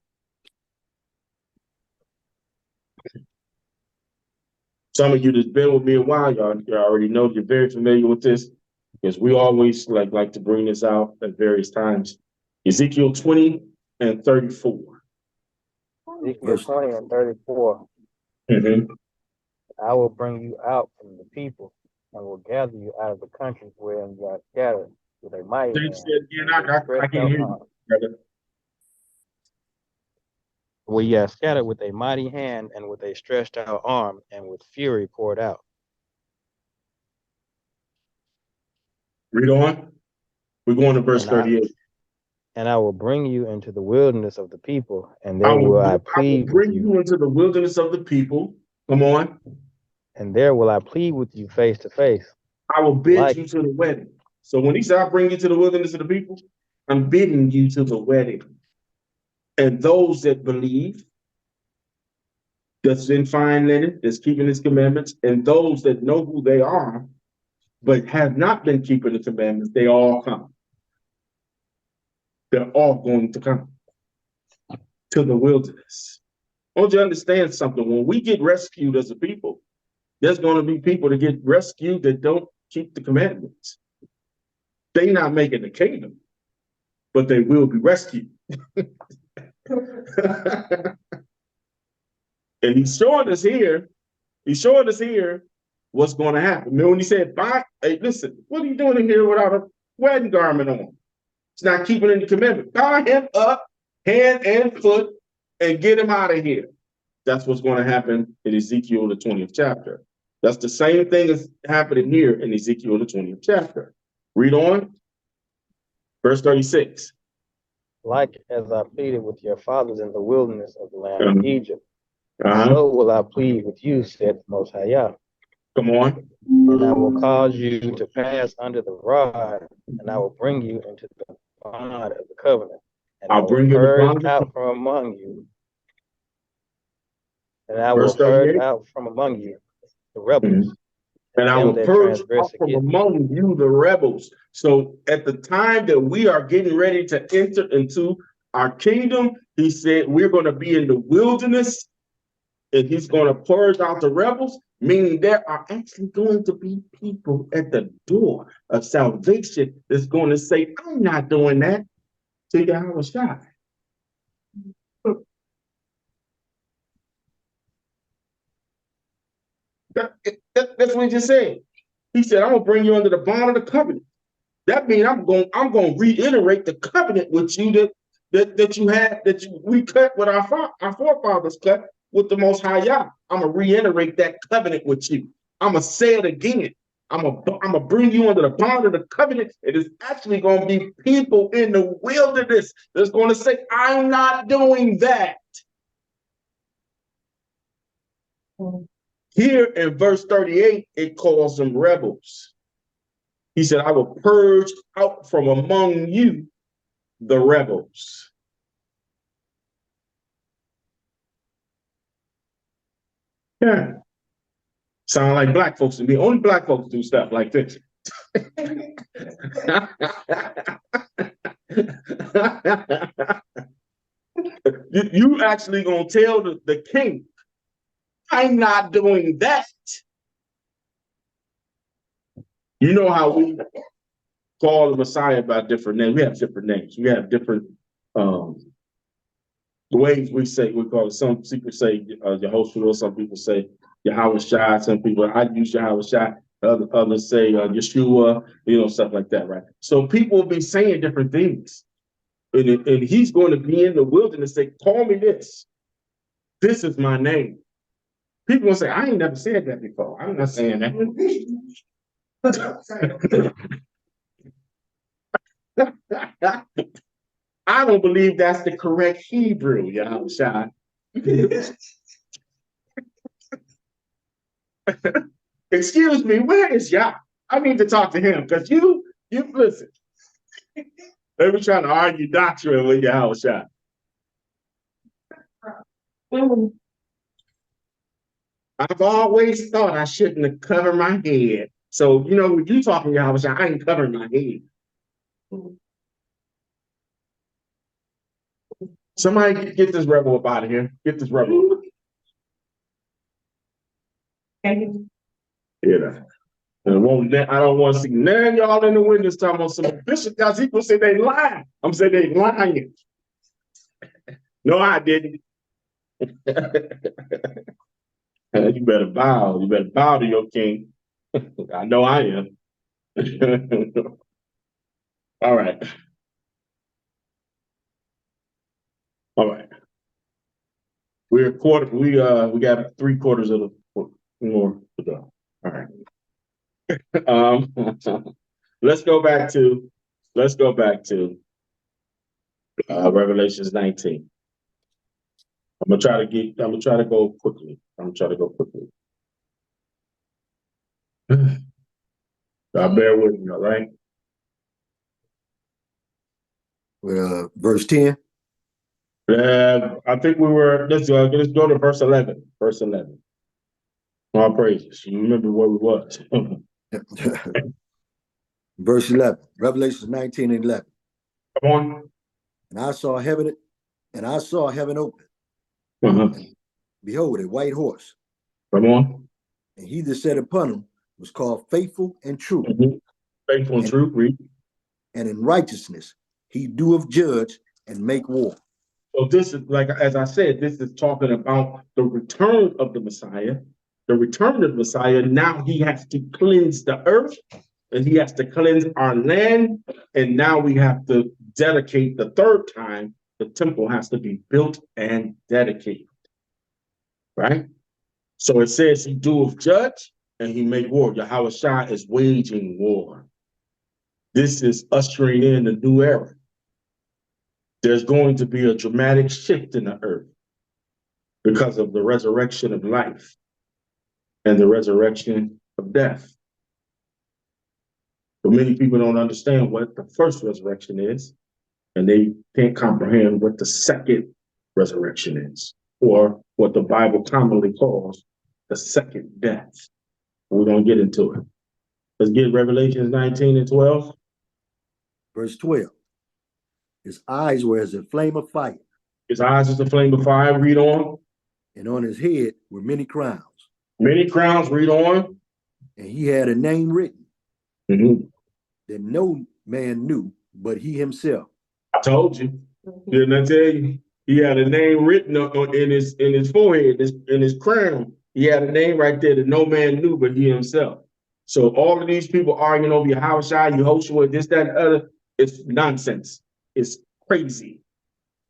Some of you that's been with me a while, y'all already know, you're very familiar with this because we always like to bring this out at various times. Ezekiel 20 and 34. Ezekiel 20 and 34. Mm-hmm. I will bring you out from the people and will gather you out of the countries wherein you are scattered with a mighty hand. I can't hear you, brother. Where you are scattered with a mighty hand and with a stretched out arm and with fury poured out. Read on. We're going to verse 38. And I will bring you into the wilderness of the people, and I there will I plead bring with you. you into the wilderness of the people. Come on. And there will I plead with you face to face. I will bid you to the wedding. So when he said, I'll bring you to the wilderness of the people, I'm bidding you to the wedding. And those that believe, that's in fine linen, that's keeping his commandments, and those that know who they are, but have not been keeping the commandments, they all come. They're all going to come to the wilderness. I want you to understand something. When we get rescued as a people, there's going to be people that get rescued that don't keep the commandments. They're not making the kingdom, but they will be rescued. And he's showing us here what's going to happen. Remember when he said, hey, listen, what are you doing in here without a wedding garment on? It's not keeping any commandment. Tie him up, hand and foot, and get him out of here. That's what's going to happen in Ezekiel, the 20th chapter. That's the same thing that's happening here in Ezekiel, the 20th chapter. Read on. Verse 36. Like as I pleaded with your fathers in the wilderness of the land of Egypt, Uh-huh. so will I plead with you, said the Most High Yah. Come on. And I will cause you to pass under the rod, and I will bring you into the bond of the covenant. And I'll bring you purge out from among you. And I will purge out from among you the rebels. And I will purge out from among you the rebels. So at the time that we are getting ready to enter into our kingdom, he said we're going to be in the wilderness and he's going to purge out the rebels, meaning there are actually going to be people at the door of salvation that's going to say, I'm not doing that. To Yahweh Shai. That's what he just said. He said, I'm gonna bring you under the bond of the covenant. That means I'm gonna reiterate the covenant with you that you had, we cut with our forefathers cut with the Most High Yah. I'm gonna reiterate that covenant with you. I'm gonna say it again. I'm gonna bring you under the bond of the covenant. It is actually gonna be people in the wilderness that's gonna say, I'm not doing that. Here in verse 38, it calls them rebels. He said, I will purge out from among you the rebels. Yeah. Sound like black folks to me. Only black folks do stuff like this. You actually gonna tell the king, I'm not doing that. You know how we call the Messiah by different names. We have different names. We have different ways we call it. Some people say Yehoshua, some people say Yahweh Shai, some people, I use Yahweh Shai, others say Yeshua, stuff like that, right? So people will be saying different things. And he's going to be in the wilderness and say, call me this. This is my name. People will say, I ain't never said that before. I'm not saying that. I don't believe that's the correct Hebrew, Yahweh Shai. Excuse me, where is Yah? I need to talk to him because you listen. They were trying to argue doctrine with Yahweh Shai. I've always thought I shouldn't have covered my head. So, when you talking Yahweh Shai, I ain't covering my head. Somebody get this rebel up out of here. Get this rebel. Yeah. I don't want to see none of y'all in the windows talking about some Bishop Yahzeqel say they lying. I'm saying they lying. No, I didn't. You better bow. You better bow to your king. I know I am. All right. All right. We got 3/4 of the more to go. All right. Let's go back to Revelations 19. I'm gonna try to go quickly. Bear with me, all right? Verse 10. I think we were. Let's go to verse 11. Verse 11. All praises. You remember where we was. Verse 11. Revelation 19 and 11. Come on. And I saw heaven open. And behold, a white horse. Come on. And he that sat upon him was called Faithful and True. Faithful and true. Read. And in righteousness he doeth judge and make war. So this is like, as I said, this is talking about the return of the Messiah. The return of the Messiah, now he has to cleanse the earth and he has to cleanse our land. And now we have to dedicate the third time. The temple has to be built and dedicated, right? So it says he doeth judge and he make war. Yahweh Shai is waging war. This is ushering in a new era. There's going to be a dramatic shift in the earth because of the resurrection of life and the resurrection of death. But many people don't understand what the first resurrection is, and they can't comprehend what the second resurrection is, or what the Bible commonly calls the second death. We're going to get into it. Let's get Revelations 19 and 12. Verse 12. His eyes were as a flame of fire, His eyes is a flame of fire, read on. and on his head were many crowns. Many crowns, read on. And he had a name written Mhm. that no man knew but he himself. I told you. Didn't I tell you? He had a name written in his forehead, in his crown. He had a name right there that no man knew but he himself. So all of these people arguing over Yahweh Shai, Yehoshua, this, that, and other, it's nonsense. It's crazy.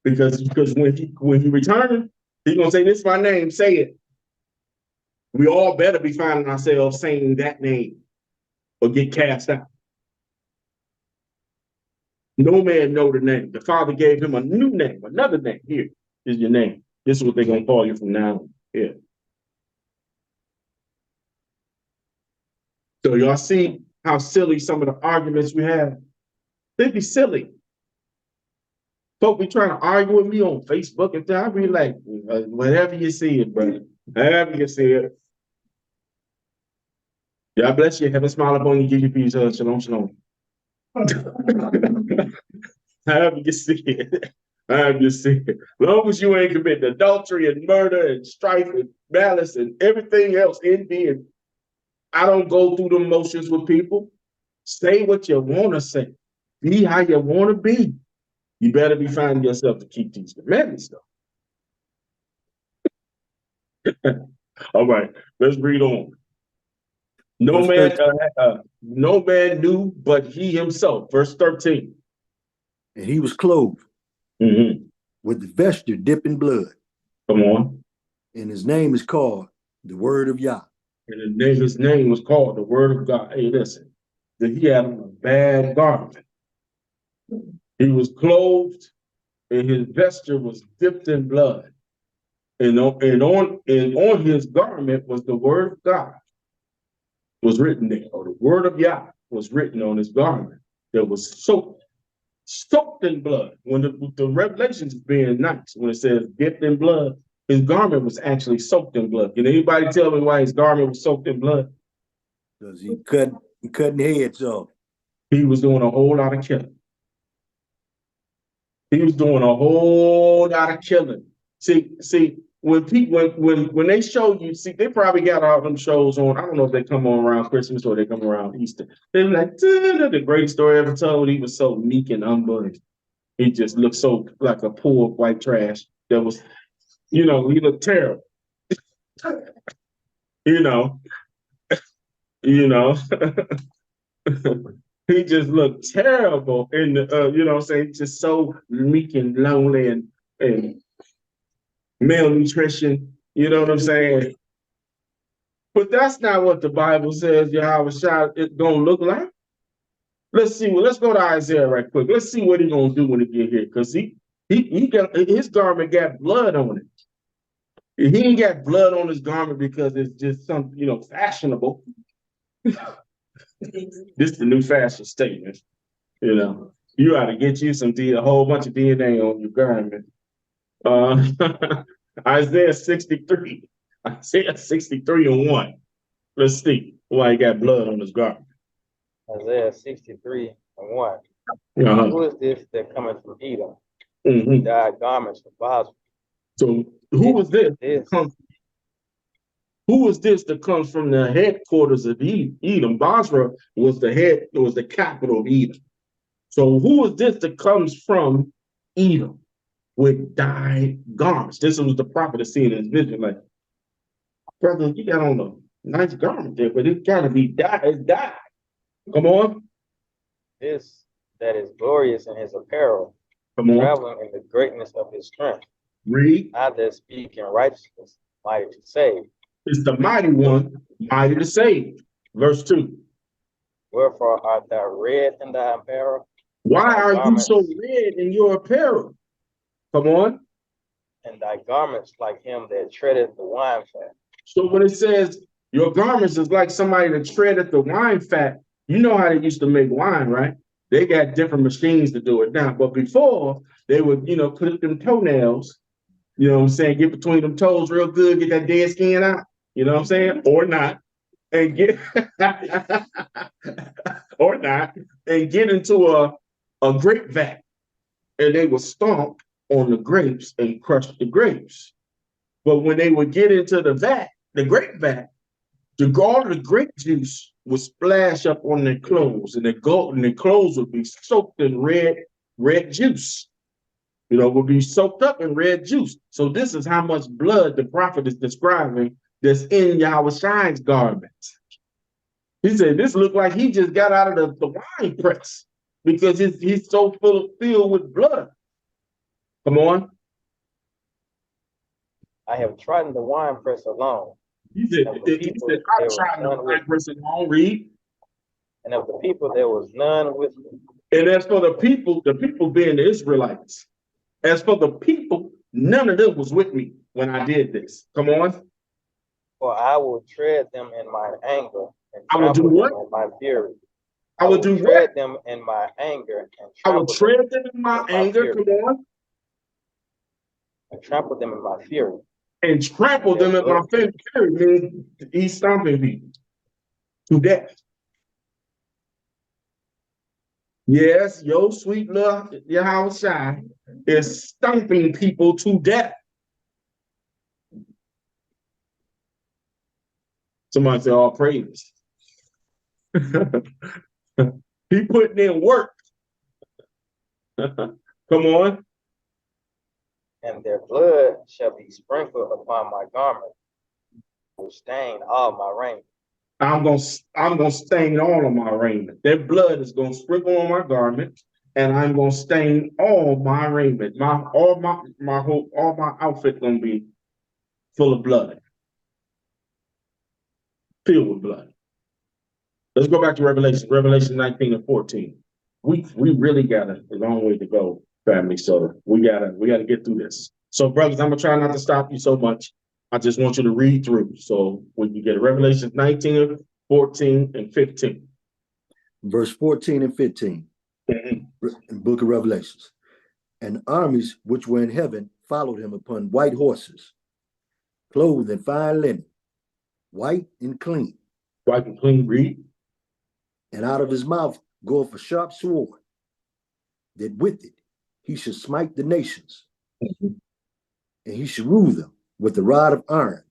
Because when he returns, he's gonna say, "This is my name, say it." We all better be finding ourselves saying that name or get cast out. No man know the name. The Father gave him a new name, another name. Here is your name. This is what they're gonna call you from now on. Yeah. So y'all see how silly some of the arguments we have? They be silly. Folk be trying to argue with me on Facebook and I be like, whatever you see it, brother. However you see it. God bless you. Heaven smile upon you, give you peace. Shalom, shalom. However you see it. However you see it. As long as you ain't committing adultery and murder and strife and malice and everything else, envy, and I don't go through the motions with people. Say what you want to say. Be how you want to be. You better be finding yourself to keep these commandments, though. All right, let's read on. No man knew but he himself. Verse 13. And he was clothed with the vesture dipped in blood. Come on. And his name is called the Word of Yah. And his name was called the Word of God. Hey, listen, that he had on a bad garment. He was clothed, and his vesture was dipped in blood. And on his garment was the Word of God. Was written there, or the Word of Yah was written on his garment that was soaked in blood. When the Revelations is being nice, when it says dipped in blood, his garment was actually soaked in blood. Can anybody tell me why his garment was soaked in blood? Because he cutting heads off. He was doing a whole lot of killing. He was doing a whole lot of killing. See, when people when they show you, see, they probably got all them shows on. I don't know if they come on around Christmas or they come around Easter. They're like, the greatest story ever told. He was so meek and humble. He just looked so like a poor white trash. That was, he looked terrible. He just looked terrible in the, just so meek and lonely and malnutrition, you know what I'm saying? But that's not what the Bible says Yahweh Shai is gonna look like. Let's go to Isaiah right quick. Let's see what he's gonna do when he get here. Because he got his garment got blood on it. He ain't got blood on his garment because it's just some, fashionable. This is the new fashion statement. You ought to get you a whole bunch of DNA on your garment. Isaiah 63. Isaiah 63 and 1. Let's see why he got blood on his garment. Isaiah 63 and 1. Who is this that cometh from Edom? He dyed garments from Basra. So who is this? Who is this that comes from the headquarters of Edom? Basra was the capital of Edom. So who is this that comes from Edom? with dyed garments. This was the prophet seeing his vision, like, brother, you got on a nice garment there, but it's gotta be dyed. It's dyed. Come on. This that is glorious in his apparel, Come on. traveling in the greatness of his strength, Read. not that speak in righteousness, mighty to save. It's the mighty one, mighty to save. Verse 2. Wherefore art thou red in thy apparel, Why thy are you so garments, red in your apparel? Come on. and thy garments like him that treadeth the wine fat? So when it says your garments is like somebody that treaded the wine fat, you know how they used to make wine, right? They got different machines to do it now. But before, they would, clip them toenails, you know what I'm saying, get between them toes real good, get that dead skin out, you know what I'm saying? Or not. And get or not, and get into a grape vat. And they would stomp on the grapes and crush the grapes. But when they would get into the vat, the grape vat, all of the grape juice would splash up on their clothes, and their clothes would be soaked in red juice. Would be soaked up in red juice. So this is how much blood the prophet is describing that's in Yahweh's garments. He said, this looked like he just got out of the wine press because he's so filled with blood. Come on. I have trodden the wine press alone. He said, I've tried the wine press alone, read. And of the people, there was none with me. And as for the people being the Israelites, as for the people, none of them was with me when I did this. Come on. For I will tread them in my anger and I will do trample what? them in my fury. I will do tread what? them in my anger and I will trample tread them in my anger. Come on. And trample them in my fury. And trample them in my fury means he's stomping people to death. Yes, your sweet love, Yahweh is stomping people to death. Somebody say, all praise. He putting in work. Come on. And their blood shall be sprinkled upon my garment, will stain all my raiment. I'm gonna stain all of my raiment. Their blood is gonna sprinkle on my garment, and I'm gonna stain all my raiment. All my outfit gonna be full of blood, filled with blood. Let's go back to Revelation 19 and 14. We really got a long way to go, family. So we gotta get through this. So, brothers, I'm gonna try not to stop you so much. I just want you to read through. So when you get Revelation 19, 14, and 15. Verse 14 and 15, in the book of Revelations. And armies which were in heaven followed him upon white horses, clothed in fine linen, white and clean. White and clean, read. And out of his mouth goeth a sharp sword, that with it he should smite the nations, and he should rule them with the rod of iron.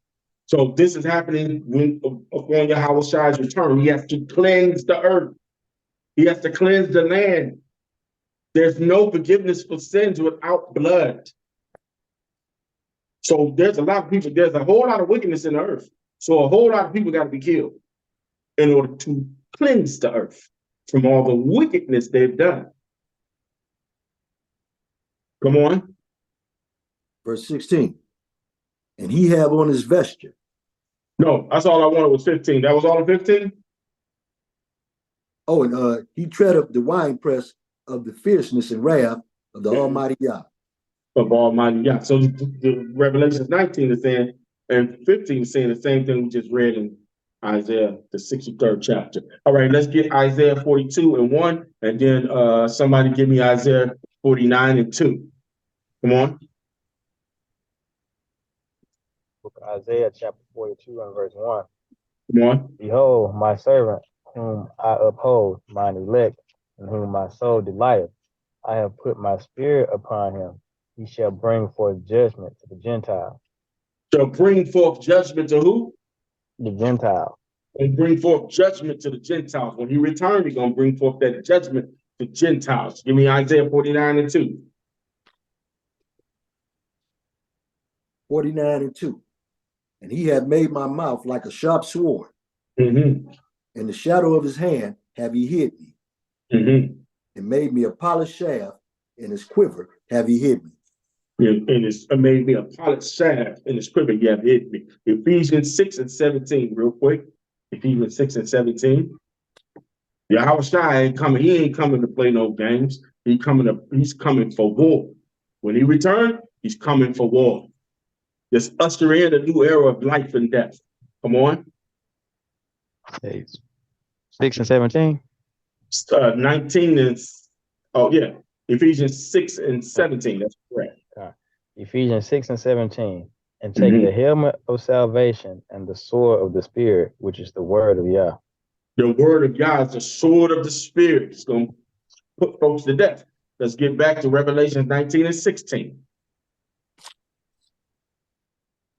So this is happening when upon Yahweh's return. He has to cleanse the earth. He has to cleanse the land. There's no forgiveness for sins without blood. So there's a lot of people, there's a whole lot of wickedness in the earth. So a whole lot of people got to be killed in order to cleanse the earth from all the wickedness they've done. Come on. Verse 16. And he have on his vesture. No, that's all I wanted was 15. That was all of 15? Oh, and he tread up the winepress of the fierceness and wrath of the Almighty Yah. Of Almighty Yah. So the Revelation 19 is saying, and 15 is saying the same thing we just read in Isaiah, the 63rd chapter. All right, let's get Isaiah 42 and 1, and then somebody give me Isaiah 49 and 2. Come on. Book of Isaiah chapter 42 and verse 1. Come on. Behold, my servant, whom I uphold, mine elect, in whom my soul delighteth. I have put my spirit upon him. He shall bring forth judgment to the Gentiles. Shall bring forth judgment to who? The Gentiles. And bring forth judgment to the Gentiles. When he returns, he's going to bring forth that judgment to Gentiles. Give me Isaiah 49 and 2. 49:2. And he had made my mouth like a sharp sword. Mm-hmm. In the shadow of his hand have he hid me. Mm-hmm. And made me a polished shaft. In his quiver have he hid me. And it's made me a polished shaft in his quiver. You have hit me. Ephesians 6:17, real quick. Ephesians 6:17. Yahushua ain't coming. He ain't coming to play no games. He's coming for war. When he returns, he's coming for war. Just usher in a new era of life and death. Come on. 6 and 17. 19 is, oh yeah, Ephesians 6:17. That's correct. Ephesians 6 and 17. And take the helmet of salvation and the sword of the Spirit, which is the word of Yah. The word of Yah is the sword of the Spirit. It's going to put folks to death. Let's get back to Revelation 19:16.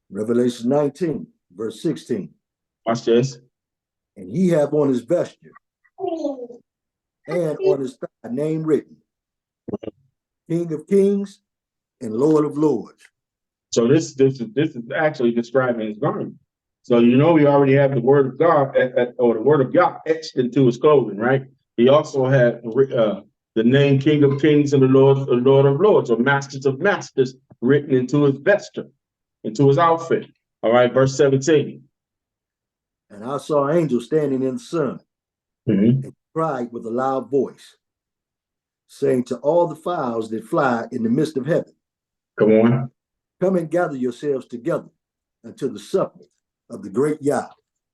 Revelation 19, verse 16. Watch this. And he have on his vesture and on his thigh name written, King of Kings and Lord of Lords. So this is actually describing his garment. So we already have the word of God or the word of God etched into his clothing, right? He also had the name King of Kings and the Lord of Lords, or Masters of Masters, written into his vesture, into his outfit. All right, verse 17. And I saw angels standing in the sun, and cried with a loud voice, saying to all the fowls that fly in the midst of heaven, Come on. come and gather yourselves together unto the supper of the great Yah.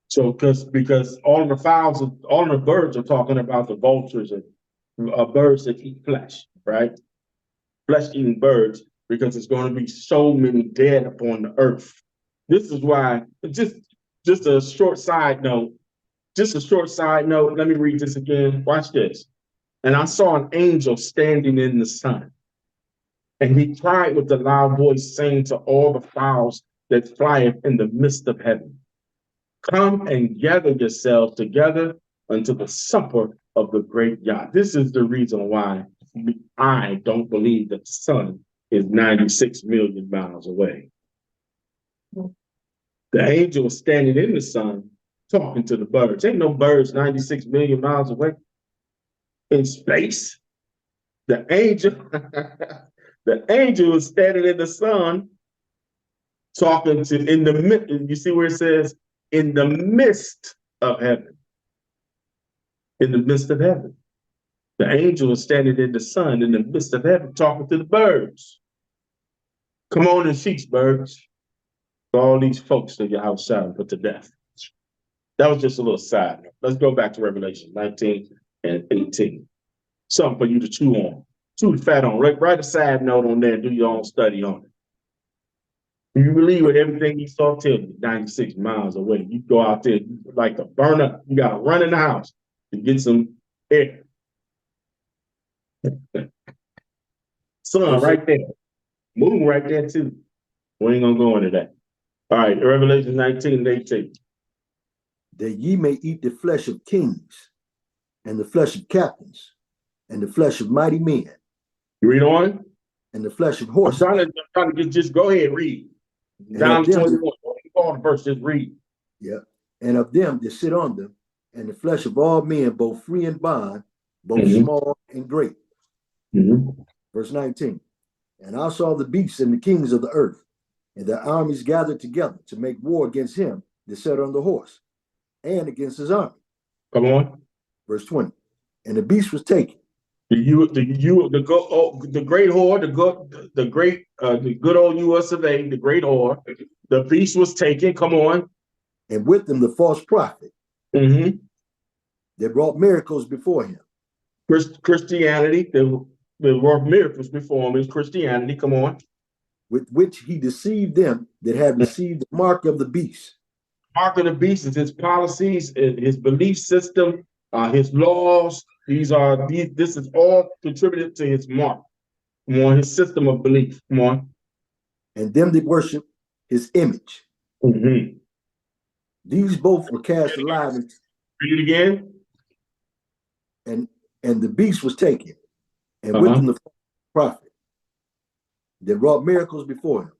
So because all of the fowls, all of the birds are talking about the vultures and birds that eat flesh, right? Flesh-eating birds, because there's going to be so many dead upon the earth. This is why, just a short side note, let me read this again. Watch this. And I saw an angel standing in the sun, and he cried with a loud voice, saying to all the fowls that fly in the midst of heaven, come and gather yourselves together unto the supper of the great Yah. This is the reason why I don't believe that the sun is 96 million miles away. The angel was standing in the sun talking to the birds. Ain't no birds 96 million miles away in space. The angel, the angel is standing in the sun talking to, in the midst. You see where it says, in the midst of heaven. In the midst of heaven. The angel is standing in the sun in the midst of heaven talking to the birds. Come on and feast, birds. All these folks that you're outside and put to death. That was just a little side note. Let's go back to Revelation 19 and 18. Something for you to chew on. Chew the fat on. Write a side note on there and do your own study on it. If you believe with everything you saw tell you, 96 miles away, you go out there like a burner. You got to run in the house to get some air. Sun right there. Moon right there too. We ain't gonna go into that. All right, Revelation 19 and 18. That ye may eat the flesh of kings, and the flesh of captains, and the flesh of mighty men. You read on? And the flesh of horses. I'm trying to just go ahead and read. Down 21. All the verse, just read. Yeah. And of them that sit on them, and the flesh of all men, both free and bond, both small and great. Verse 19. And I saw the beasts and the kings of the earth, and their armies gathered together to make war against him that sat on the horse, and against his army. Come on. Verse 20. And the beast was taken. The great whore, the good old US of A, the great whore, the beast was taken. Come on. And with them the false prophet that wrought miracles before him. Christianity, the wrought miracles before him is Christianity. Come on. With which he deceived them that had received the mark of the beast. Mark of the beast is his policies, his belief system, his laws. This is all contributed to his mark. Come on, his system of belief. Come on. And them that worship his image. These both were cast alive. Read it again. And the beast was taken, and with him the prophet that wrought miracles before him,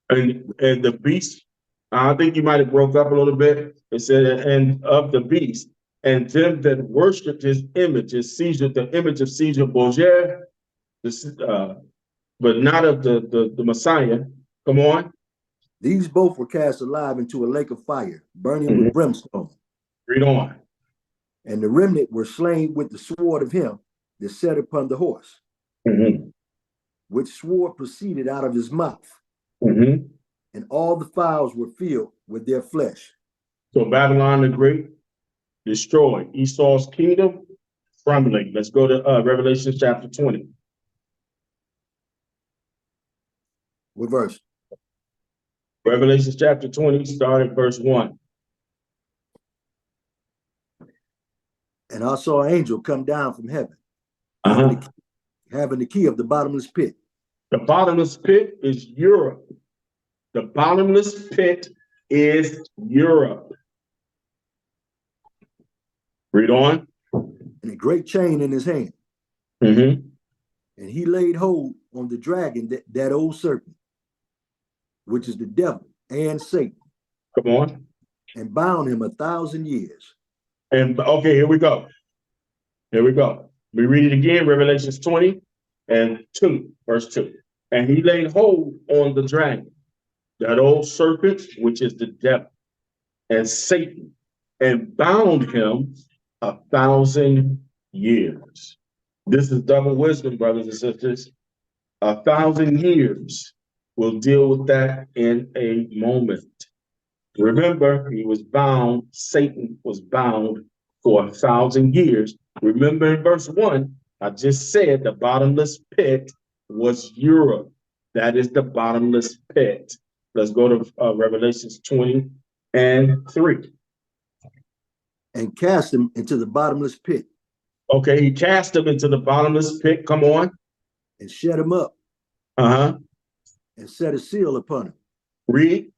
And the beast, I think you might have broke up a little bit. It said, and of the beast, and them that worshipped his image, the image of Caesar Borgia, but not of the Messiah. Come on. These both were cast alive into a lake of fire, burning with brimstone. Read on. And the remnant were slain with the sword of him that sat upon the horse, which sword proceeded out of his mouth, and all the fowls were filled with their flesh. So Babylon the Great destroyed Esau's kingdom, crumbling. Let's go to Revelation chapter 20. What verse? Revelation chapter 20, starting verse 1. And I saw an angel come down from heaven, having the key of the bottomless pit. The bottomless pit is Europe. The bottomless pit is Europe. Read on. And a great chain in his hand. And he laid hold on the dragon, that old serpent, which is the devil and Satan. Come on. And bound him 1,000 years. And okay, here we go. Here we go. We read it again, Revelations 20 and 2, verse 2. And he laid hold on the dragon, that old serpent, which is the devil and Satan, and bound him 1,000 years. This is double wisdom, brothers and sisters. 1,000 years. We'll deal with that in a moment. Remember, he was bound, Satan was bound for 1,000 years. Remember in verse 1, I just said the bottomless pit was Europe. That is the bottomless pit. Let's go to Revelations 20 and 3. And cast him into the bottomless pit. Okay, he cast him into the bottomless pit. Come on. And shut him up. And set a seal upon him. Read.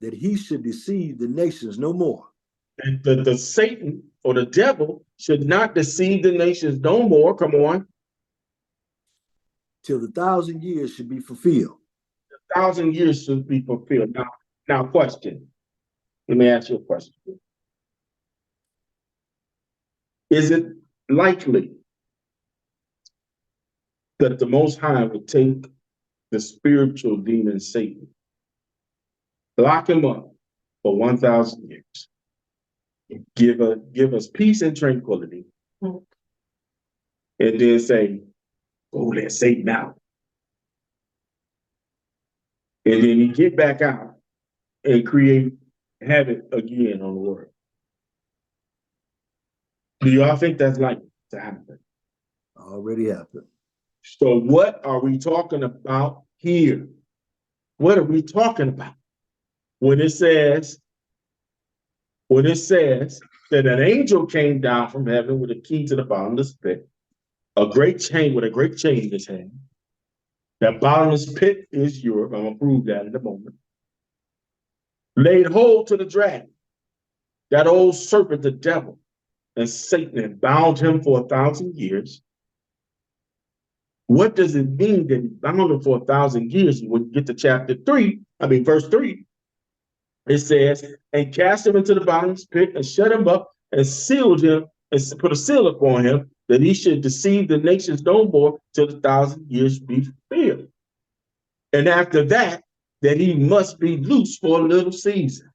That he should deceive the nations no more. And the Satan or the devil should not deceive the nations no more. Come on. Till the 1,000 years should be fulfilled. 1,000 years should be fulfilled. Now, question. Let me ask you a question. Is it likely that the Most High would take the spiritual demon Satan, lock him up for 1,000 years, give us peace and tranquility, and then say, "Go let Satan out," and then he get back out and create havoc again on the world? Do y'all think that's likely to happen? Already happened. So what are we talking about here? What are we talking about when it says that an angel came down from heaven with a key to the bottomless pit, a great chain in his hand? That bottomless pit is Europe. I'm gonna prove that in a moment. Laid hold to the dragon, that old serpent, the devil, and Satan, and bound him for 1,000 years. What does it mean that he bound him for 1,000 years? When you get to verse 3, it says, and cast him into the bottomless pit and shut him up and sealed him and put a seal upon him that he should deceive the nations no more till the 1,000 years be fulfilled. And after that he must be loose for a little season.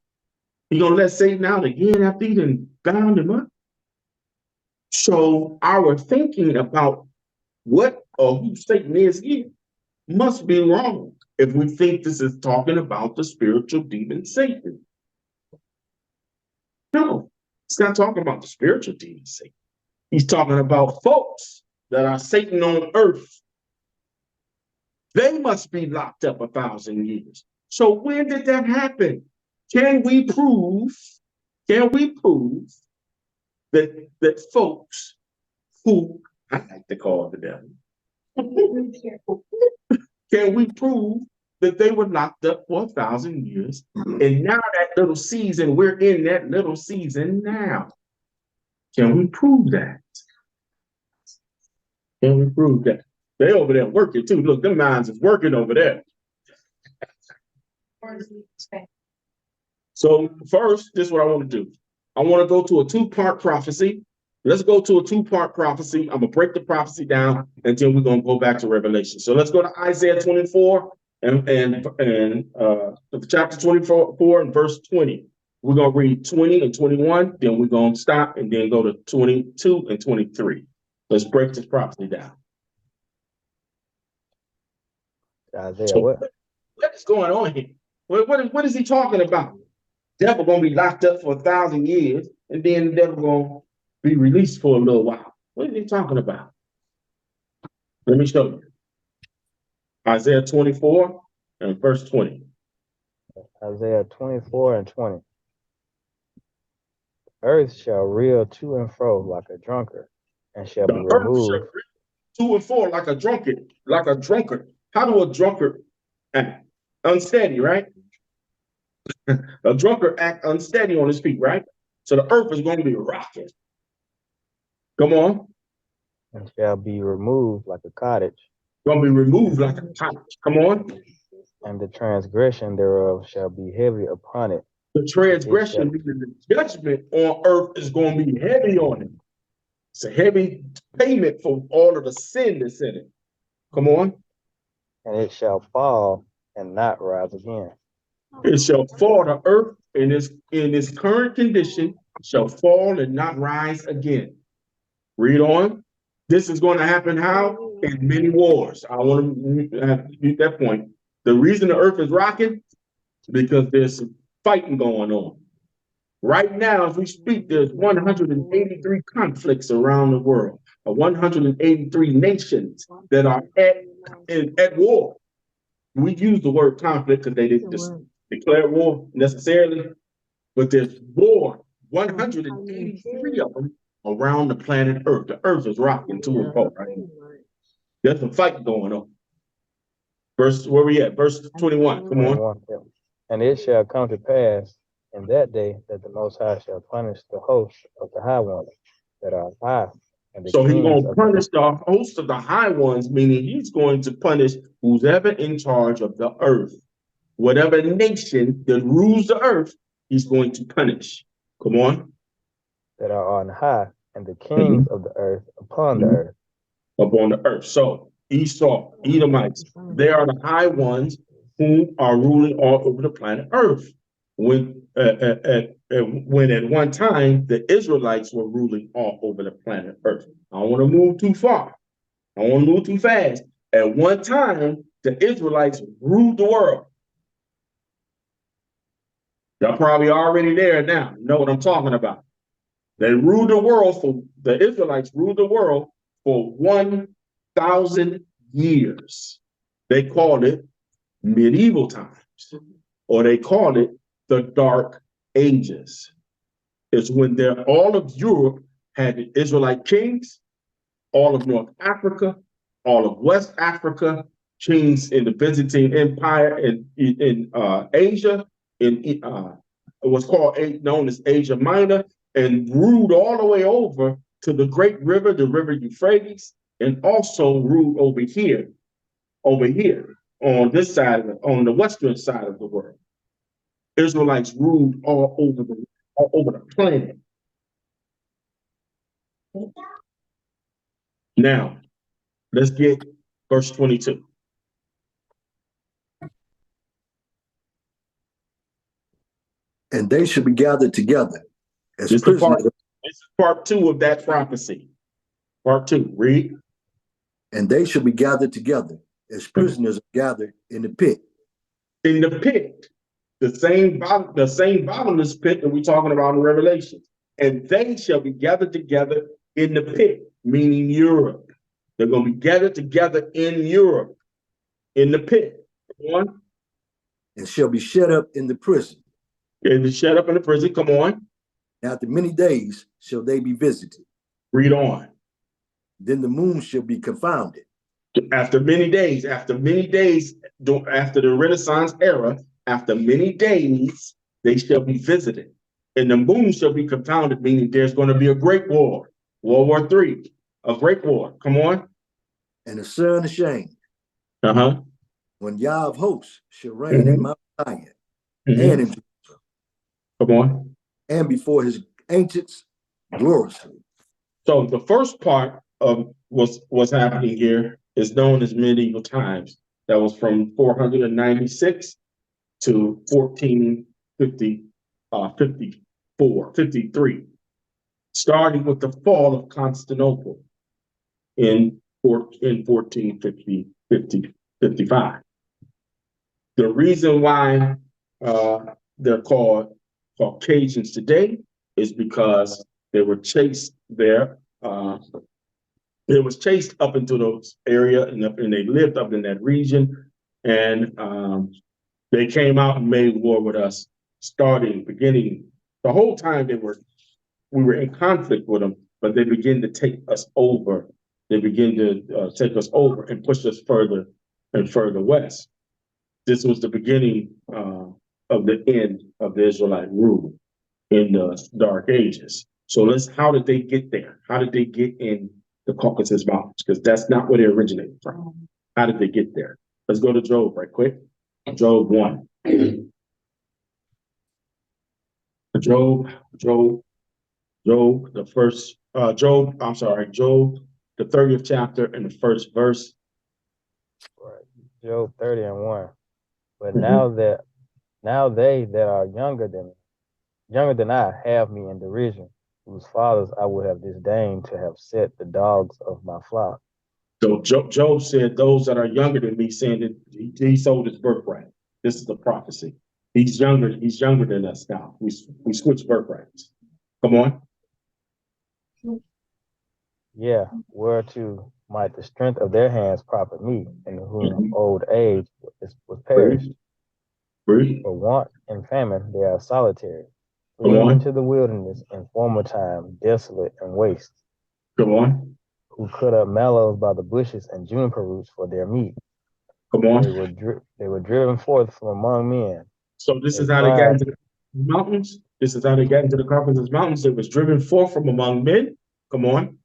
He gonna let Satan out again after he done bound him up? So our thinking about what or who Satan is here must be wrong if we think this is talking about the spiritual demon Satan. No, it's not talking about the spiritual demon Satan. He's talking about folks that are Satan on earth. They must be locked up 1,000 years. So when did that happen? Can we prove that folks who I like to call the devil, can we prove that they were locked up for 1,000 years? And now that little season, we're in that little season now. Can we prove that? Can we prove that? They over there working too. Look, them minds is working over there. So first, this is what I want to do. I want to go to a two-part prophecy. Let's go to a two-part prophecy. I'm gonna break the prophecy down, and then we're gonna go back to Revelation. So let's go to Isaiah 24 and chapter 24 and verse 20. We're gonna read 20 and 21, then we're gonna stop and then go to 22 and 23. Let's break this prophecy down. Isaiah So what? what is going on here? What is he talking about? Devil gonna be locked up for 1,000 years, and then the devil gonna be released for a little while. What is he talking about? Let me show you. Isaiah 24 and verse 20. Isaiah 24 and 20. Earth shall reel to and fro like a drunkard, and shall The be earth shall removed. reel to and fro like a drunkard, like a drunkard. How do a drunkard act? Unsteady, right? A drunkard act unsteady on his feet, right? So the earth is going to be rocking. Come on. And shall be removed like a cottage, Going to be removed like a couch. Come on. and the transgression thereof shall be heavy upon it. The transgression, meaning the judgment on earth is going to be heavy on it. It's a heavy payment for all of the sin that's in it. Come on. And it shall fall and not rise again. It shall fall to earth in its current condition, shall fall and not rise again. Read on. This is going to happen how? In many wars. I want to make that point. The reason the earth is rocking is because there's some fighting going on. Right now, as we speak, there's 183 conflicts around the world, 183 nations that are at war. We use the word conflict because they didn't just declare war necessarily, but there's war, 183 of them around the planet Earth. The Earth is rocking to and fro, right? There's some fight going on. Verse, where we at? Verse 21. Come on. 21, yeah. And it shall come to pass in that day that the Most High shall punish the host of the high ones that are high. And the So he's kings going to of punish the host of the high ones, meaning he's going to punish who's ever in charge of the earth. Whatever nation that rules the earth, he's going to punish. Come on. that are on high, and the kings of the earth upon the earth. Upon the earth. So Esau, Edomites, they are the high ones who are ruling all over the planet Earth. When at one time the Israelites were ruling all over the planet Earth. I don't want to move too far. I don't want to move too fast. At one time, the Israelites ruled the world. Y'all probably already there now. You know what I'm talking about. The Israelites ruled the world for 1,000 years. They called it medieval times, or they called it the Dark Ages. It's when all of Europe had the Israelite kings, all of North Africa, all of West Africa, kings in the Byzantine Empire in Asia, it was known as Asia Minor, and ruled all the way over to the great river, the river Euphrates, and also ruled over here on this side, on the western side of the world. Israelites ruled all over the planet. Now, let's get verse 22. And they shall be gathered together as This prisoners. is part 2 of that prophecy. Part 2, read. And they shall be gathered together as prisoners are gathered in the pit. In the pit, the same bottomless pit that we're talking about in Revelation. And they shall be gathered together in the pit, meaning Europe. They're going to be gathered together in Europe, in the pit. Come on. And shall be shut up in the prison. And be shut up in the prison. Come on. After many days shall they be visited. Read on. Then the moon shall be confounded. After many days, after the Renaissance era, after many days, they shall be visited. And the moon shall be confounded, meaning there's going to be a great war. World War III, a great war. Come on. And the sun ashamed. Uh-huh. When Yah of hosts shall reign in Mount Zion. and in, Come on. and before his ancients gloriously. So the first part of what's happening here is known as medieval times. That was from 496 to 1450, 53, starting with the fall of Constantinople in 1450, 55. The reason why they're called Caucasians today is because they were chased there. It was chased up into those area, and they lived up in that region. And they came out and made war with us, beginning. The whole time we were in conflict with them, but they began to take us over. They begin to take us over and push us further and further west. This was the beginning of the end of the Israelite rule in the Dark Ages. So how did they get there? How did they get in the Caucasus Mountains? Because that's not where they originated from. How did they get there? Let's go to Job right quick. Job 1. Job, the 30th chapter and the first verse. Right. Job 30 and 1. But now they that are younger than I have me in derision, whose fathers I would have disdained to have set the dogs of my flock. So Job said, those that are younger than me, saying that he sold his birthright. This is the prophecy. He's younger than us now. We switch birthrights. Come on. Yeah, whereto might the strength of their hands profit me, in whom old age was perished. For want and famine they are solitary, fleeing into the wilderness in former time, desolate and waste. Come on. Who cut up mallows by the bushes and juniper roots for their meat. Come on. They were driven forth from among men. So this is how they got into the mountains. This is how they got into the Caucasus Mountains. It was driven forth from among men. Come on.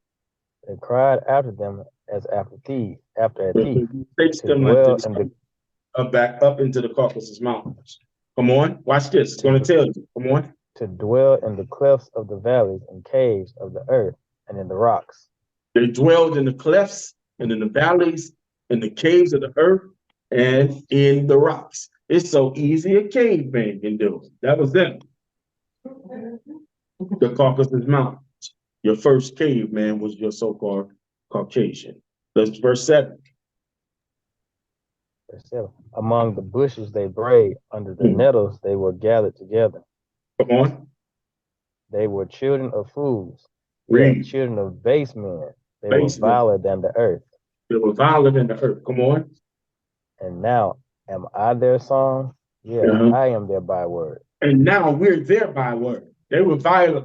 They cried after them as after thieves, after a thief. Takes them back up into the Caucasus Mountains. Come on. Watch this. It's going to tell you. Come on. To dwell in the clefts of the valleys and caves of the earth and in the rocks. They dwelled in the clefts and in the valleys, in the caves of the earth, and in the rocks. It's so easy a caveman can do. That was them. The Caucasus Mountains. Your first caveman was your so-called Caucasian. That's verse 7. Verse 7. Among the bushes they brayed, under the nettles they were gathered together. Come on. They were children of fools. Yeah, children of base men. They were viler than the earth. They were viler than the earth. Come on. And now, am I their song? Yeah, I am their byword. And now we're their byword. They were viler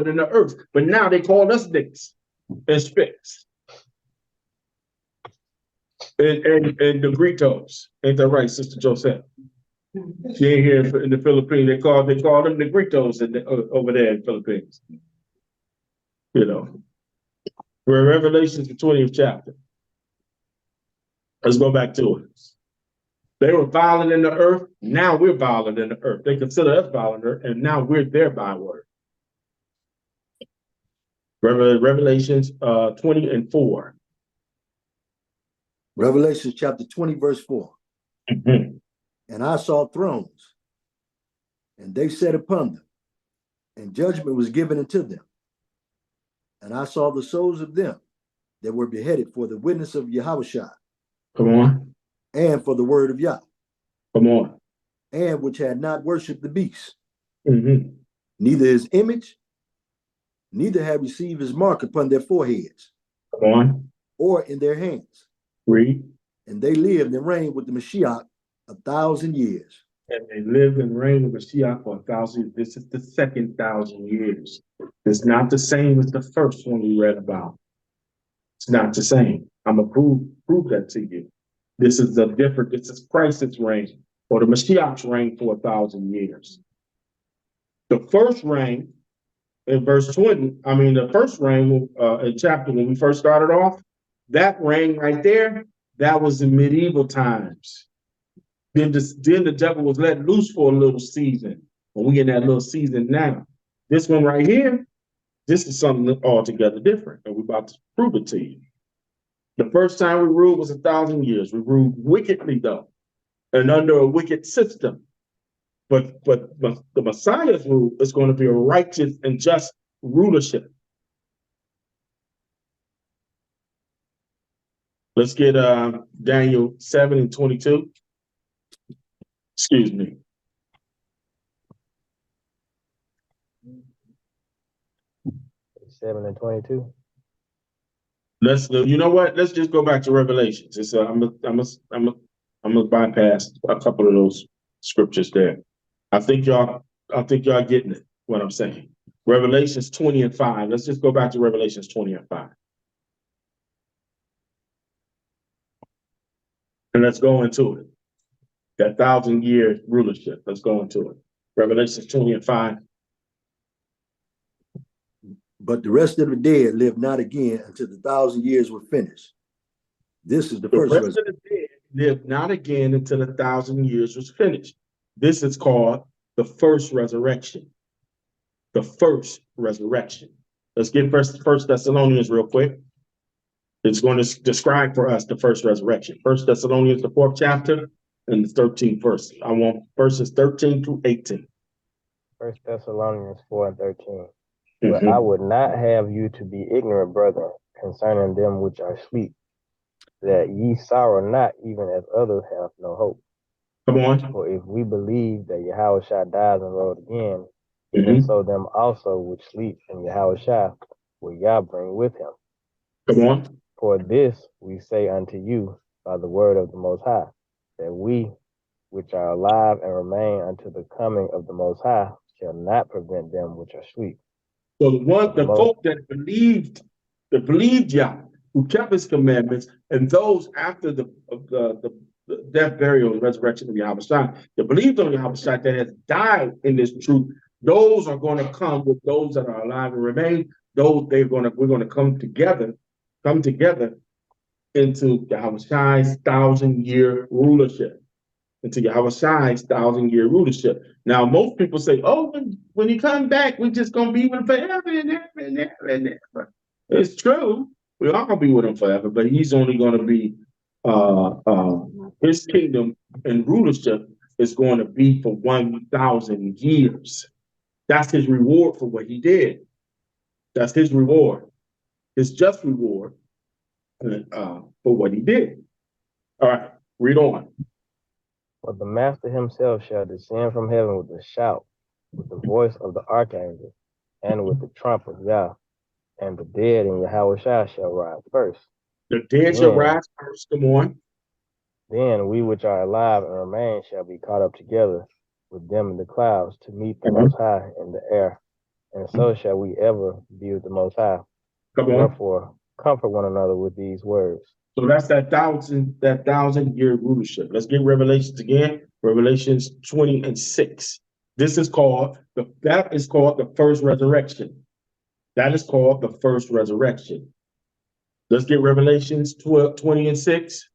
than the earth, but now they call us dicks and spits. And the Gritos. Ain't that right, Sister Joseph? She ain't here in the Philippines. They call them the Gritos over there in the Philippines. You know. We're in Revelations, the 20th chapter. Let's go back to it. They were violent in the earth. Now we're violent in the earth. They consider us violent, and now we're their byword. Revelations 20 and 4. Revelation chapter 20, verse 4. And I saw thrones, and they sat upon them, and judgment was given unto them. And I saw the souls of them that were beheaded for the witness of Yahushua. Come on. And for the word of Yah. Come on. And which had not worshipped the beast. Neither his image, neither had received his mark upon their foreheads. Come on. Or in their hands. Read. And they lived and reigned with the Mashiach 1,000 years. And they lived and reigned with Mashiach for 1,000 years. This is the second 1,000 years. It's not the same as the first one we read about. It's not the same. I'm going to prove that to you. This is this is Christ's reign, or the Mashiach's reign for 1,000 years. The first reign in verse 20, the first reign in chapter when we first started off, that reign right there, that was in medieval times. Then the devil was let loose for a little season. And we in that little season now. This one right here, this is something altogether different. And we're about to prove it to you. The first time we ruled was 1,000 years. We ruled wickedly, though, and under a wicked system. But the Messiah's rule is going to be a righteous and just rulership. Let's get Daniel 7:22. Excuse me. Seven and 22. You know what? Let's just go back to Revelations. It's I'm gonna bypass a couple of those scriptures there. I think y'all getting it, what I'm saying. Revelations 20 and 5. Let's just go back to Revelations 20 and 5. And let's go into it. That 1,000-year rulership. Let's go into it. Revelations 20 and 5. But the rest of the dead lived not again until the 1,000 years were finished. This is the The first rest of the dead lived not again until 1,000 years was finished. This is called the first resurrection. The first resurrection. Let's get First Thessalonians real quick. It's going to describe for us the first resurrection. First Thessalonians, the 4th chapter, and the 13th verse. I want verses 13 through 18. First Thessalonians 4 and 13. But I would not have you to be ignorant, brethren, concerning them which are asleep, that ye sorrow not, even as others have no hope. Come on. For if we believe that Yahushua dies and rose again, even so them also which sleep in Yahushua will Yah bring with him. Come on. For this we say unto you by the word of the Most High, that we which are alive and remain unto the coming of the Most High shall not prevent them which are asleep. So the folk that believed Yah, who kept his commandments, and those after the death, burial, and resurrection of Yahushua, that believed on Yahushua, that has died in this truth, those are going to come with those that are alive and remain. We're going to come together into Yahushua's 1,000-year rulership. Into Yahushua's 1,000-year rulership. Now, most people say, "Oh, when he comes back, we're just gonna be with him forever and ever and ever and ever." It's true. We're all gonna be with him forever, but he's only gonna be his kingdom and rulership is going to be for 1,000 years. That's his reward for what he did. That's his reward, his just reward for what he did. All right, read on. For the Master himself shall descend from heaven with a shout, with the voice of the archangel, and with the trump of Yah, and the dead in Yahushua shall rise first. The dead shall rise first. Come on. Then we which are alive and remain shall be caught up together with them in the clouds to meet the Most High in the air, and so shall we ever be with the Most High. Come on. Therefore, comfort one another with these words. So that's that 1,000-year rulership. Let's get Revelations again. Revelations 20 and 6. That is called the first resurrection. That is called the first resurrection. Let's get Revelations 20 and 6.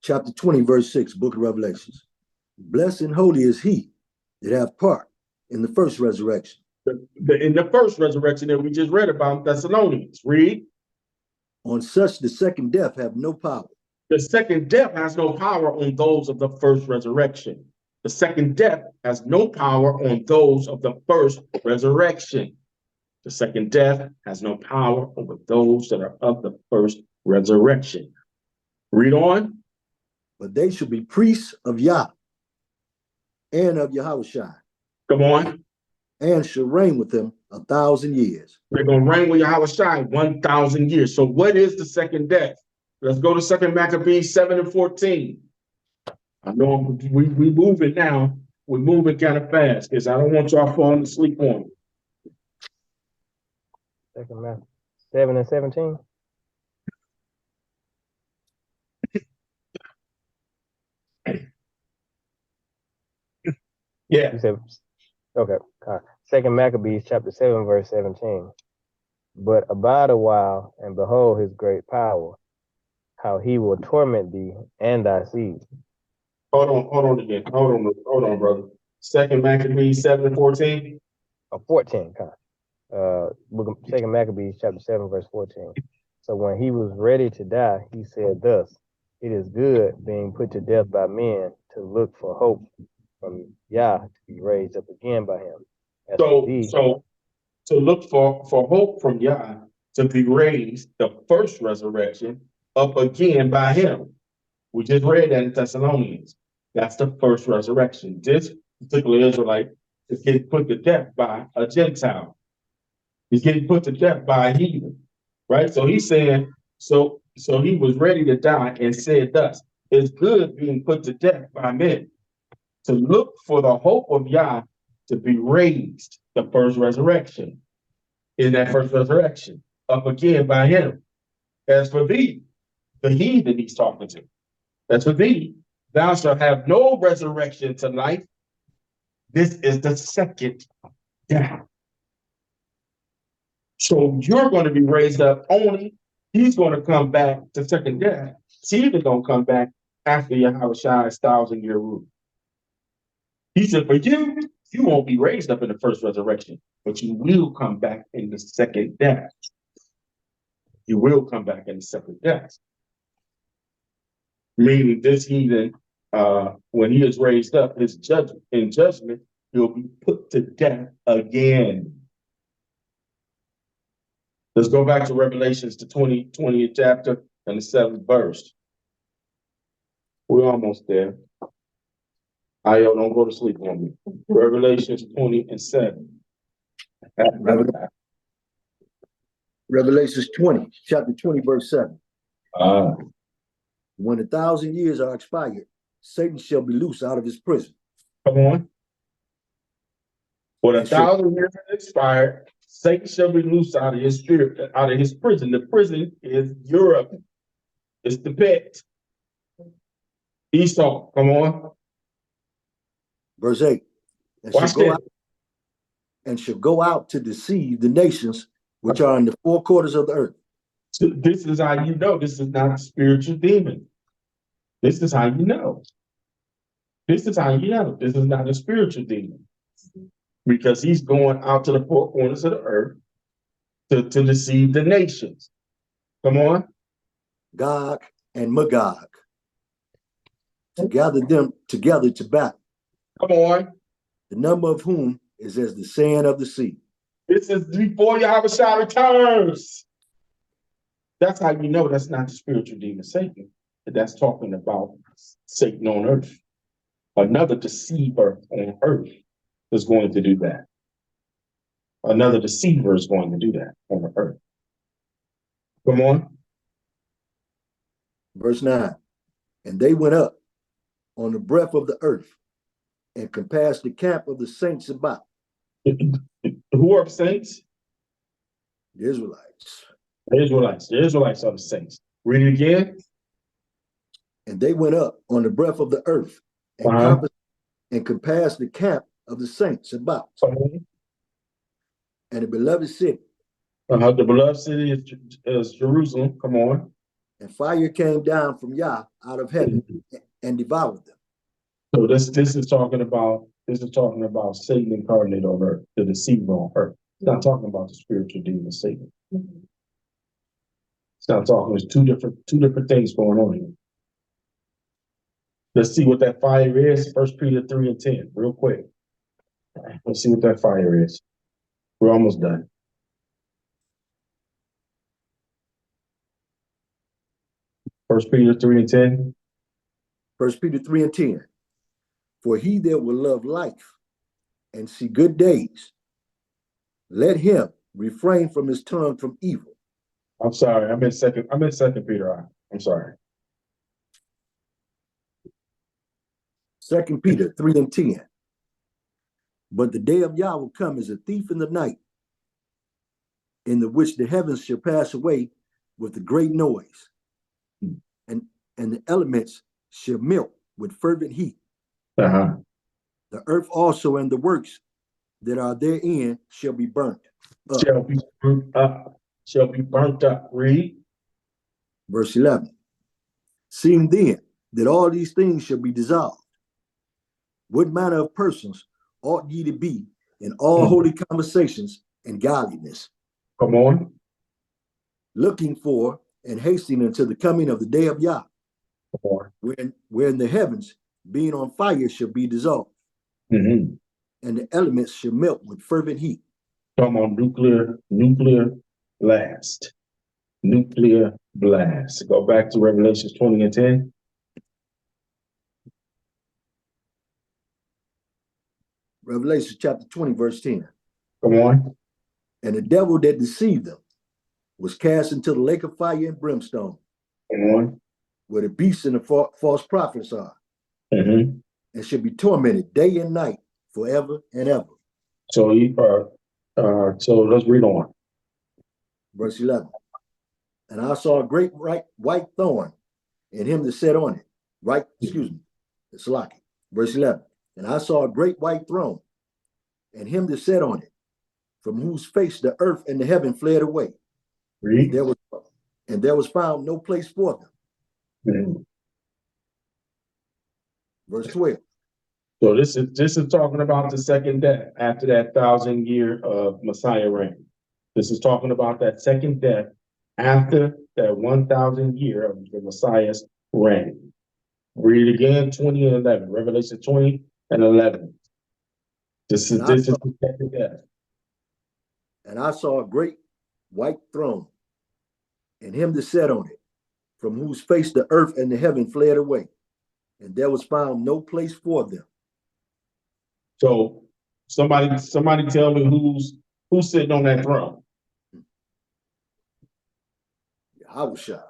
Chapter 20, verse 6, book of Revelations. Blessed and holy is he that have part in the first resurrection. In the first resurrection that we just read about, Thessalonians. Read. On such the second death have no power. The second death has no power on those of the first resurrection. The second death has no power on those of the first resurrection. The second death has no power over those that are of the first resurrection. Read on. But they shall be priests of Yah and of Yahushua. Come on. And shall reign with him 1,000 years. They're going to reign with Yahushua 1,000 years. So what is the second death? Let's go to 2 Maccabees 7 and 14. I know we moving now. We're moving kind of fast because I don't want y'all falling asleep on me. 2 Maccabees 7 and 17. Yeah. You said, okay. 2 Maccabees chapter 7, verse 17. But abide a while, and behold his great power, how he will torment thee and thy seed. Hold on again. Hold on, brother. Second Maccabees 7:14. 14, book of Second Maccabees, chapter 7, verse 14. So when he was ready to die, he said thus, it is good being put to death by men to look for hope from Yah to be raised up again by him. As for thee, So to look for hope from Yah to be raised, the first resurrection, up again by him. We just read that in Thessalonians. That's the first resurrection. This particular Israelite is getting put to death by a Gentile. He's getting put to death by a heathen, right? So he's saying, so he was ready to die and said thus, it's good being put to death by men to look for the hope of Yah to be raised, the first resurrection, in that first resurrection, up again by him. As for thee, the heathen he's talking to, as for thee, thou shalt have no resurrection to life. This is the second death. So you're going to be raised up only. He's going to come back to second death. He's going to come back after Yahweh's 1,000-year rule. He said, for you won't be raised up in the first resurrection, but you will come back in the second death. You will come back in the second death. Meaning this heathen, when he is raised up, his judgment, he'll be put to death again. Let's go back to Revelations, the 20th chapter and the 7th verse. We're almost there. Don't go to sleep on me. Revelations 20:7. Revelations 20, chapter 20, verse 7. When 1,000 years are expired, Satan shall be loose out of his prison. Come on. When 1,000 years are expired, Satan shall be loose out of his spirit, out of his prison. The prison is Europe. It's the pit. Esau, come on. Verse 8. And shall go out to deceive the nations which are in the four quarters of the earth. So this is how you know this is not a spiritual demon. This is how you know. This is how you know this is not a spiritual demon. Because he's going out to the four corners of the earth to deceive the nations. Come on. Gog and Magog, to gather them together to battle. Come on. The number of whom is as the sand of the sea. This is before Yahweh returns. That's how you know that's not the spiritual demon Satan. That's talking about Satan on earth. Another deceiver on earth is going to do that. Another deceiver is going to do that on the earth. Come on. Verse 9. And they went up on the breadth of the earth and compassed the camp of the saints about. Who are the saints? The Israelites. The Israelites. The Israelites are the saints. Read it again. And they went up on the breadth of the earth and compassed the camp of the saints about. And the beloved city. The beloved city is Jerusalem. Come on. And fire came down from Yah out of heaven and devoured them. So this is talking about Satan incarnate on earth, the deceiver on earth. It's not talking about the spiritual demon Satan. It's not talking. There's two different things going on here. Let's see what that fire is. 1 Peter 3:10, real quick. Let's see what that fire is. We're almost done. First Peter 3:10. 1 Peter 3:10. For he that will love life and see good days, let him refrain from his tongue from evil. I'm sorry. I'm in second Peter. I'm sorry. 2 Peter 3:10. But the day of Yah will come as a thief in the night, in the which the heavens shall pass away with a great noise, and the elements shall melt with fervent heat. The earth also and the works that are therein shall be burnt up. Shall be burnt up. Read. Verse 11. Seeing then that all these things shall be dissolved. What manner of persons ought ye to be in all holy conversations and godliness, Come on. looking for and hastening until the coming of the day of Yah, Come on. wherein the heavens, being on fire, shall be dissolved, Mm-hmm. and the elements shall melt with fervent heat. Come on, nuclear blast. Nuclear blast. Go back to Revelations 20 and 10. Revelation chapter 20, verse 10. Come on. And the devil that deceived them was cast into the lake of fire and brimstone, Come on. where the beasts and the false prophets are, Mm-hmm. and shall be tormented day and night forever and ever. So let's read on. Verse 11. And I saw a great white thorn, and him that sat on it. It's Salaki. Verse 11. And I saw a great white throne, and him that sat on it, from whose face the earth and the heaven fled away. Read. And there was found no place for them. Mm-hmm. Verse 12. So this is talking about the second death after that 1,000-year of Messiah reign. This is talking about that second death after that 1,000 year of the Messiah's reign. Read it again, 20 and 11. Revelation 20 and 11. This is the second death. And I saw a great white throne, and him that sat on it, from whose face the earth and the heaven fled away, and there was found no place for them. So somebody tell me who's sitting on that throne? Yahushua.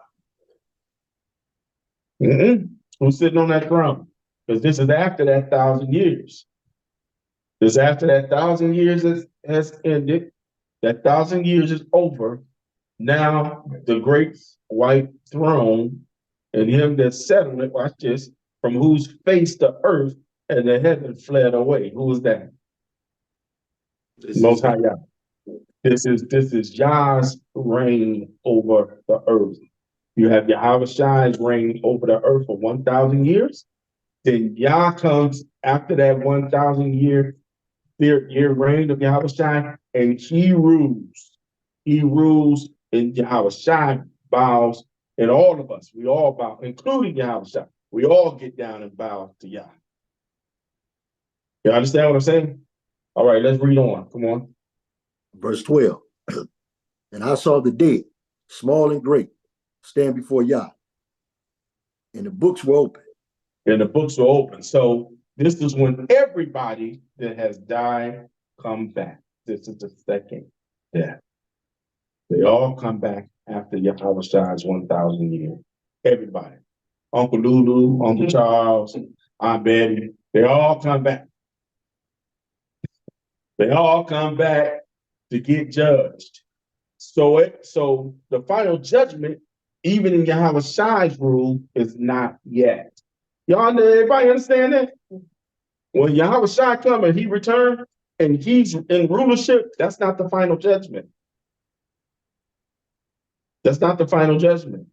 Who's sitting on that throne? Because this is after that 1,000 years. This is after that 1,000 years has ended. That 1,000 years is over. Now the great white throne and him that sat on it, watch this, from whose face the earth and the heaven fled away. Who is that? Most High Yah. This is Yah's reign over the earth. You have Yahweh's reign over the earth for 1,000 years. Then Yah comes after that 1,000 year reign of Yahweh, and he rules. He rules, and Yahweh bows, and all of us, we all bow, including Yahweh. We all get down and bow to Yah. You understand what I'm saying? All right, let's read on. Come on. Verse 12. And I saw the dead, small and great, stand before Yah, and the books were open. And the books were open. So this is when everybody that has died come back. This is the second death. They all come back after Yahweh's 1,000 years. Everybody. Uncle Lulu, Uncle Charles, Aunt Betty, they all come back. They all come back to get judged. So the final judgment, even in Yahweh's rule, is not yet. Everybody understand that? When Yahweh come and he returned and he's in rulership, that's not the final judgment. That's not the final judgment.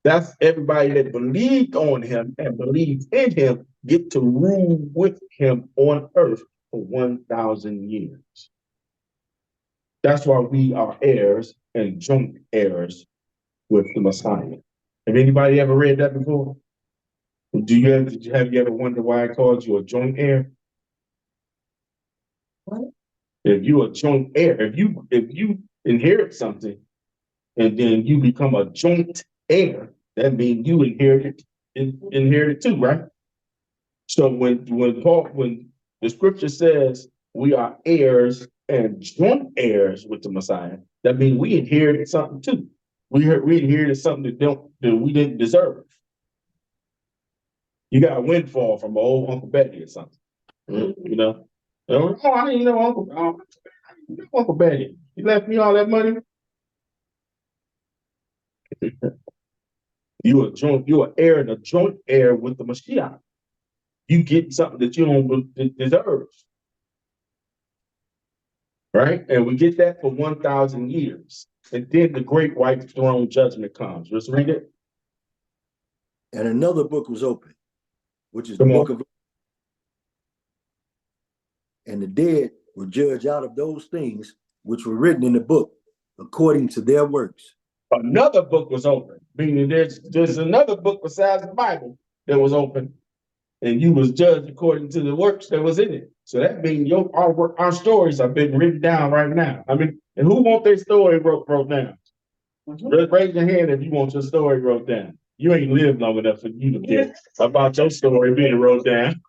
That's everybody that believed on him and believes in him get to rule with him on earth for 1,000 years. That's why we are heirs and joint heirs with the Messiah. Have anybody ever read that before? Have you ever wondered why I called you a joint heir? What? If you're a joint heir, if you inherit something and then you become a joint heir, that means you inherit too, right? So when the scripture says we are heirs and joint heirs with the Messiah, that means we inherited something too. We inherited something that we didn't deserve. You got a windfall from old Uncle Betty or something. You know? Oh, I didn't know Uncle Betty. He left me all that money. You're an heir and a joint heir with the Mashiach. You get something that you don't deserve. Right? And we get that for 1,000 years. And then the great white throne judgment comes. Let's read it. And another book was opened, which is the Come on. book of life. And the dead were judged out of those things which were written in the book according to their works. Another book was open, meaning there's another book besides the Bible that was open, and you was judged according to the works that was in it. So that means our stories are being written down right now. I mean, and who want their story wrote down? Raise your hand if you want your story wrote down. You ain't lived long enough for you to get about your story being wrote down.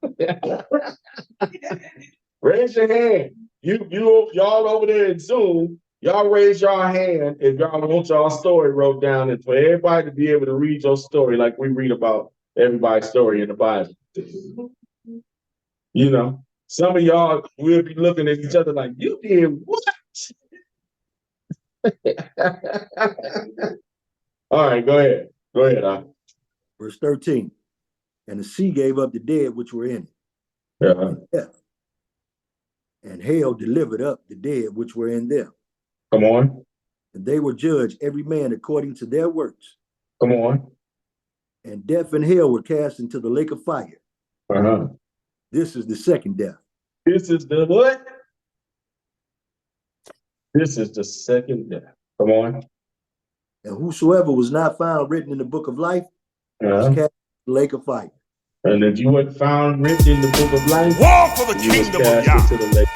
Raise your hand. Y'all over there in Zoom, y'all raise your hand if y'all want y'all story wrote down, and for everybody to be able to read your story like we read about everybody's story in the Bible. You know, some of y'all will be looking at each other like, you did what? All right, go ahead. Go ahead. Verse 13. And the sea gave up the dead which were in it. Uh-huh. Death. And hell delivered up the dead which were in them. Come on. And they were judged every man according to their works. Come on. And death and hell were cast into the lake of fire. Uh-huh. This is the second death. This is the what? This is the second death. Come on. And whosoever was not found written in the book of life was cast into the lake of fire. And if you weren't found written in the book of life, War for the you was kingdom of cast Yah. into the lake.